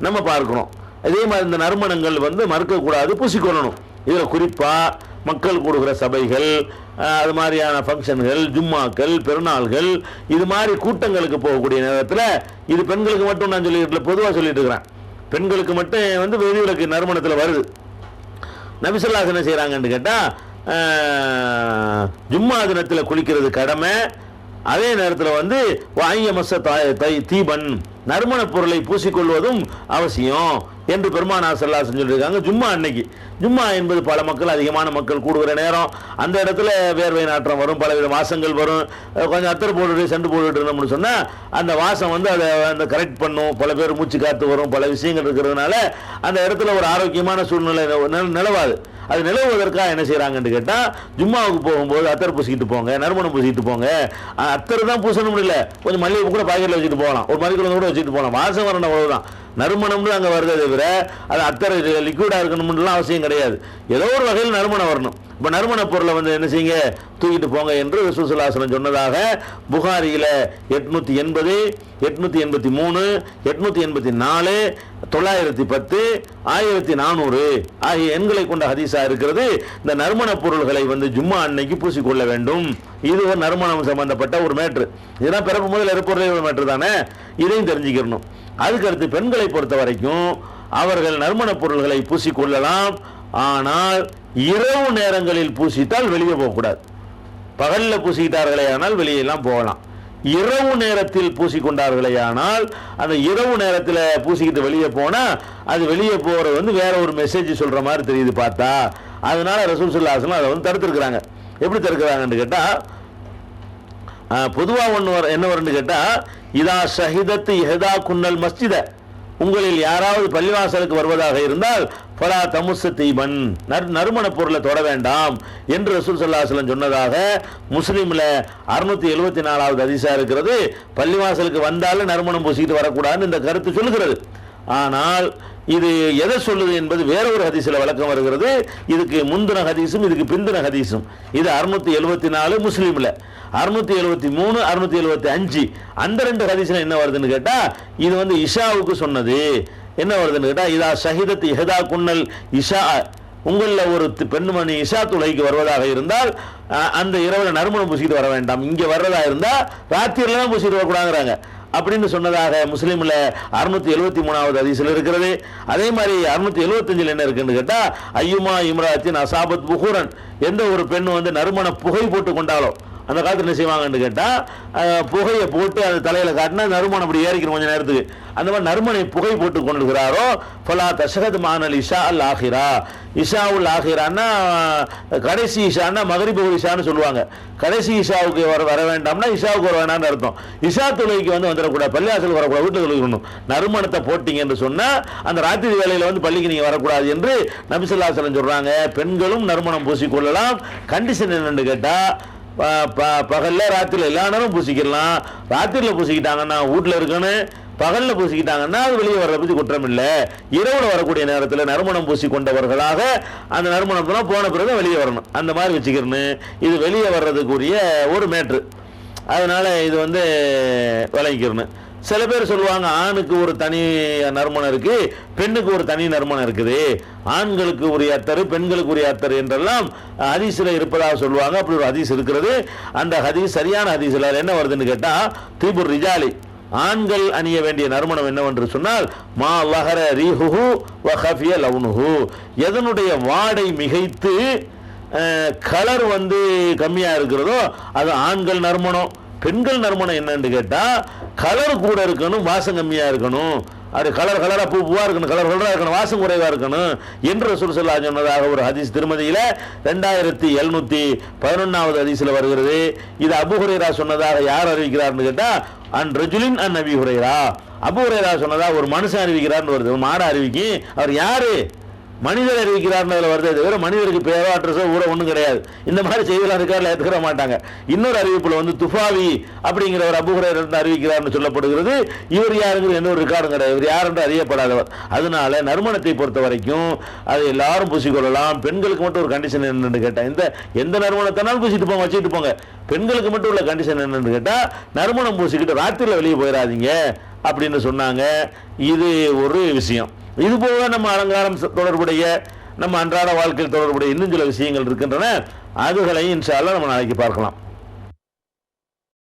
நம்ம பார்க்கிறோம். அதே மாதிரி இந்த நறுமணங்கள் மறுக்கக்கூடாது, பூசிக்கொள்ளணும். இதில் குறிப்பாக மக்கள் கூடுகிற சபைகள், அது மாதிரியான ஃபங்க்ஷன்கள், ஜும்மாக்கள், பெருநாள்கள், இது மாதிரி கூட்டங்களுக்கு போகக்கூடிய நேரத்தில் இது பெண்களுக்கு மட்டும் நான் சொல்லிட்டு பொதுவாக சொல்லிட்டு இருக்கிறேன். பெண்களுக்கு மட்டும் வந்து விதிவிலக்கு நறுமணத்தில் வருது. நபி ஸல்லல்லாஹு அலைஹி வஸல்லம் என்ன செய்கிறாங்கன்னு கேட்டால், ஜும்மா தினத்தில் குளிக்கிறது கடமை. அதே நேரத்தில் வந்து வாயமச தீபன் நறுமண பொருளை பூசிக்கொள்வதும் அவசியம் என்று பெருமானார் ஸல்லல்லாஹு அலைஹி வஸல்லம் சொல்லியிருக்காங்க. ஜும்மா அன்னைக்கு, ஜும்மா என்பது பல மக்கள், அதிகமான மக்கள் கூடுகிற நேரம். அந்த இடத்துல வேர்வை நாற்றம் வரும், பலவித வாசங்கள் வரும். கொஞ்சம் அத்தர் போட்டுட்டு செண்டு போட்டுட்டு இருந்தோம்னு சொன்னால் அந்த வாசம் வந்து அதை அந்த கரெக்ட் பண்ணும். பல பேர் மூச்சு காத்து வரும், பல விஷயங்கள் இருக்கிறதுனால அந்த இடத்துல ஒரு ஆரோக்கியமான சூழ்நிலை நிலவாது. அது நிலவுவதற்காக என்ன செய்கிறாங்கன்னு கேட்டால், ஜும்மாவுக்கு போகும்போது அத்தர் பூசிக்கிட்டு போங்க, நறுமணம் பூசிக்கிட்டு போங்க. அத்தர் தான் பூசணும் இல்லை, கொஞ்சம் மல்லிகை கூட பாக்கெட்டில் வச்சுட்டு போகலாம், ஒரு மல்லிகை கூட வச்சுட்டு போகலாம், வாசம் வரணும், அவ்வளவுதான். நறுமணம்னு அங்கே வருதே தவிர அது அத்தர் லிக்விடாக இருக்கணும்லாம் அவசியம் கிடையாது. ஏதோ ஒரு வகையில் நறுமணம் வரணும். இப்போ நறுமண பொருளை வந்து என்ன செய்யுங்க, தூக்கிட்டு போங்க என்று ரசூல் ஸல்லல்லாஹு அலைஹி வஸல்லம் சொன்னதாக புகாரியில் 880, 883, 884, 910, 1400 ஆகிய எண்களை கொண்ட ஹதீஸா இருக்கிறது. இந்த நறுமண பொருள்களை வந்து ஜும்மா அன்னைக்கு பூசிக்கொள்ள வேண்டும். இது ஒரு நறுமணம் சம்பந்தப்பட்ட ஒரு மேட்ரு. இதெல்லாம் பிறப்பு முதல் இறப்புறதே ஒரு மேட்ரு தானே, இதையும் தெரிஞ்சுக்கணும். அதுக்கடுத்து பெண்களை பொறுத்த வரைக்கும் அவர்கள் நறுமண பொருள்களை பூசிக்கொள்ளலாம். ஆனால் இரவு நேரங்களில் பூசித்தால் வெளியே போகக்கூடாது. பகலில் பூசிக்கிட்டார்களே ஆனால் வெளியெல்லாம் போகலாம். இரவு நேரத்தில் பூசிக்கொண்டார்களே ஆனால் அந்த இரவு நேரத்தில் பூசிக்கிட்டு வெளியே போனால் அது வெளியே போகிறது வந்து வேற ஒரு மெசேஜ் சொல்கிற மாதிரி தெரியுது பார்த்தா. அதனால ரசூல் ஸல்லல்லாஹு அலைஹி வஸல்லம் அதை வந்து தடுத்துருக்குறாங்க. எப்படி தடுக்கிறாங்கன்னு கேட்டால், பொதுவாக என்ன வரும்னு கேட்டால், இதா ஷஹிதத்து இஹதா குன்னல் மஸ்ஜித, உங்களில் யாராவது பள்ளிவாசலுக்கு வருவதாக இருந்தால் ஃபலா தமுஸ்ஸ தீபன், நறுமண பொருளை தொட வேண்டாம் என்று ரசூல் ஸல்லல்லாஹு அலைஹி வஸல்லம் சொன்னதாக முஸ்லீமில் 674வது ஹதீஸா இருக்கிறது. பள்ளிவாசலுக்கு வந்தாலும் நறுமணம் பூசிக்கிட்டு வரக்கூடாதுன்னு இந்த கருத்து சொல்லுகிறது. ஆனால் இது எதை சொல்லுது என்பது வேற ஒரு ஹதீஸில் விளக்கம் வருகிறது. இதுக்கு முந்தின ஹதீஸும் இதுக்கு பிந்தின ஹதீஸும். இது 674 முஸ்லீமில், 673, 675 அந்த ரெண்டு ஹதீஸில் என்ன வருதுன்னு கேட்டால், இது வந்து இஷாவுக்கு சொன்னது. என்ன வருதுன்னு கேட்டால், இதா ஷஹிதத் இஹதா குன்னல் இஷா, உங்களில் ஒரு பெண்மணி இஷா தொழுகைக்கு வருவதாக இருந்தால் அந்த இரவில் நறுமணம் பூசிக்கிட்டு வர வேண்டாம். இங்கே வர்றதா இருந்தால் ராத்திரில தான் பூசிட்டு வரக்கூடாதுங்கிறாங்க அப்படின்னு சொன்னதாக முஸ்லீமில் 673வது ஹதீஸில் இருக்கிறது. அதே மாதிரி 675 என்ன இருக்குன்னு கேட்டால், ஐயுமா இம்ராத்தின் அசாபத் புகூரன், எந்த ஒரு பெண் வந்து நறுமண புகை போட்டு கொண்டாலோ, அந்த காலத்தில் என்ன செய்வாங்கன்னு கேட்டால், புகையை போட்டு அந்த தலையில் காட்டினா நறுமணம் அப்படி ஏறிக்கணும் கொஞ்சம் நேரத்துக்கு. அந்த மாதிரி நறுமணை புகை போட்டு கொண்டிருக்கிறாரோ ஃபலா தஷஹத் மானல் இஷா அல் ஆஹிரா, இஷா உல் ஆஹிரான்னா கடைசி இஷான்னா மகரிப் இஷான்னு சொல்லுவாங்க. கடைசி இஷாவுக்கு வர வேண்டாம்னா இஷாவுக்கு வர வேண்டாம்னு அர்த்தம். இஷா தொழுகைக்கு வந்து வந்துடக்கூடாது, பள்ளிவாசலுக்கு வரக்கூடாது, வீட்டில் தொழுகணும். நறுமணத்தை போட்டிங்க என்று சொன்னால் அந்த ராத்திரி வேலையில் வந்து பள்ளிக்கு நீங்கள் வரக்கூடாது என்று நபி ஸல்லல்லாஹு அலைஹி வஸல்லம் சொல்கிறாங்க. பெண்களும் நறுமணம் பூசிக்கொள்ளலாம். கண்டிஷன் என்னன்னு கேட்டால், பகலில் ராத்திரியில் எல்லா நேரம் பூசிக்கலாம். ராத்திரியில் பூசிக்கிட்டாங்கன்னா வீட்டில் இருக்கணும், பகலில் பூசிக்கிட்டாங்கன்னா அது வெளியே வர்றத பற்றி குற்றம் இல்லை. இரவில் வரக்கூடிய நேரத்தில் நறுமணம் பூசி கொண்டவர்களாக அந்த நறுமணம்லாம் போன பிறகு வெளியே வரணும். அந்த மாதிரி வச்சுக்கிறேன்னு இது வெளியே வர்றதுக்குரிய ஒரு மேட்ரு. அதனால் இது வந்து விளங்கிக்கிறேன்னு. சில பேர் சொல்லுவாங்க, ஆணுக்கு ஒரு தனி நறுமணம் இருக்குது, பெண்ணுக்கு ஒரு தனி நறுமணம் இருக்குது, ஆண்களுக்கு உரிய அத்தர், பெண்களுக்கு உரிய அத்தர் என்றெல்லாம் ஹதீஸில் இருப்பதாக சொல்லுவாங்க. அப்படி ஒரு ஹதீஸ் இருக்கிறது. அந்த ஹதீஸ் சரியான ஹதீஸில் என்ன வருதுன்னு கேட்டால், தீபுர் ரிஜாலி, ஆண்கள் அணிய வேண்டிய நறுமணம் என்னவென்று சொன்னால், மா லஹர ரீஹுஹு வ கஃபிய லவ்னுஹு, எதனுடைய வாடை மிகைத்து கலர் வந்து கம்மியாக இருக்கிறதோ அது ஆண்கள் நறுமணம். பெண்கள் நறுமணம் என்னன்னு கேட்டால், கலர் கூட இருக்கணும், வாசம் கம்மியாக இருக்கணும். அது கலராக பூவாக இருக்கணும், கலராக இருக்கணும், வாசம் குறைவாக இருக்கணும் என்று ரசூல் ஸல்லல்லாஹு அலைஹி வஸல்லம் சொன்னதாக ஒரு ஹதீஸ் திருமதியில் 2711வது ஹதீஸில் வருகிறது. இது அபூ ஹுரைரா சொன்னதாக யார் அறிவிக்கிறார்னு கேட்டால், அன் ரஜுலின் அன் அபீ ஹுரைரா, அபூ ஹுரைரா சொன்னதாக ஒரு மனுஷன் அறிவிக்கிறார்னு வருது. ஒரு மாட அறிவிக்கி, அவர் யாரு? மனிதர் அறிவிக்கிறார்னு அதில் வருது. தவிர மனிதருக்கு பேரோ அட்ரஸோ ஊர ஒன்றும் கிடையாது. இந்த மாதிரி செய்திலாம் இருக்காரில் ஏற்றுக்கிற மாட்டாங்க. இன்னொரு அறிவிப்பில் வந்து துஃபாவி அப்படிங்கிற ஒரு அபூ ஹுரைரா அறிவிக்கிறார்னு சொல்லப்படுகிறது. இவர் யாருங்கிற என்ன ஒரு ரெக்கார்டும் கிடையாது, இவர் யார் என்று அறியப்படாதவர். அதனால நறுமணத்தை பொறுத்த வரைக்கும் அது எல்லாரும் பூசிக்கொள்ளலாம். பெண்களுக்கு மட்டும் ஒரு கண்டிஷன் என்னன்னு கேட்டால், எந்த நறுமணத்தினாலும் பூசிட்டு போங்க, வச்சுட்டு போங்க. பெண்களுக்கு மட்டும் உள்ள கண்டிஷன் என்னன்னு கேட்டால், நறுமணம் பூசிக்கிட்டு ராத்திரியில் வெளியே போயிடாதீங்க அப்படின்னு சொன்னாங்க. இது ஒரு விஷயம். இது போக நம்ம அலங்காரம் தொடர்புடைய நம்ம அன்றாட வாழ்க்கையில் தொடர்புடைய இன்னும் சில விஷயங்கள் இருக்கின்றன. அதுகளையும் இன்ஷா அல்லாஹ் நம்ம நாளைக்கு பார்க்கலாம்.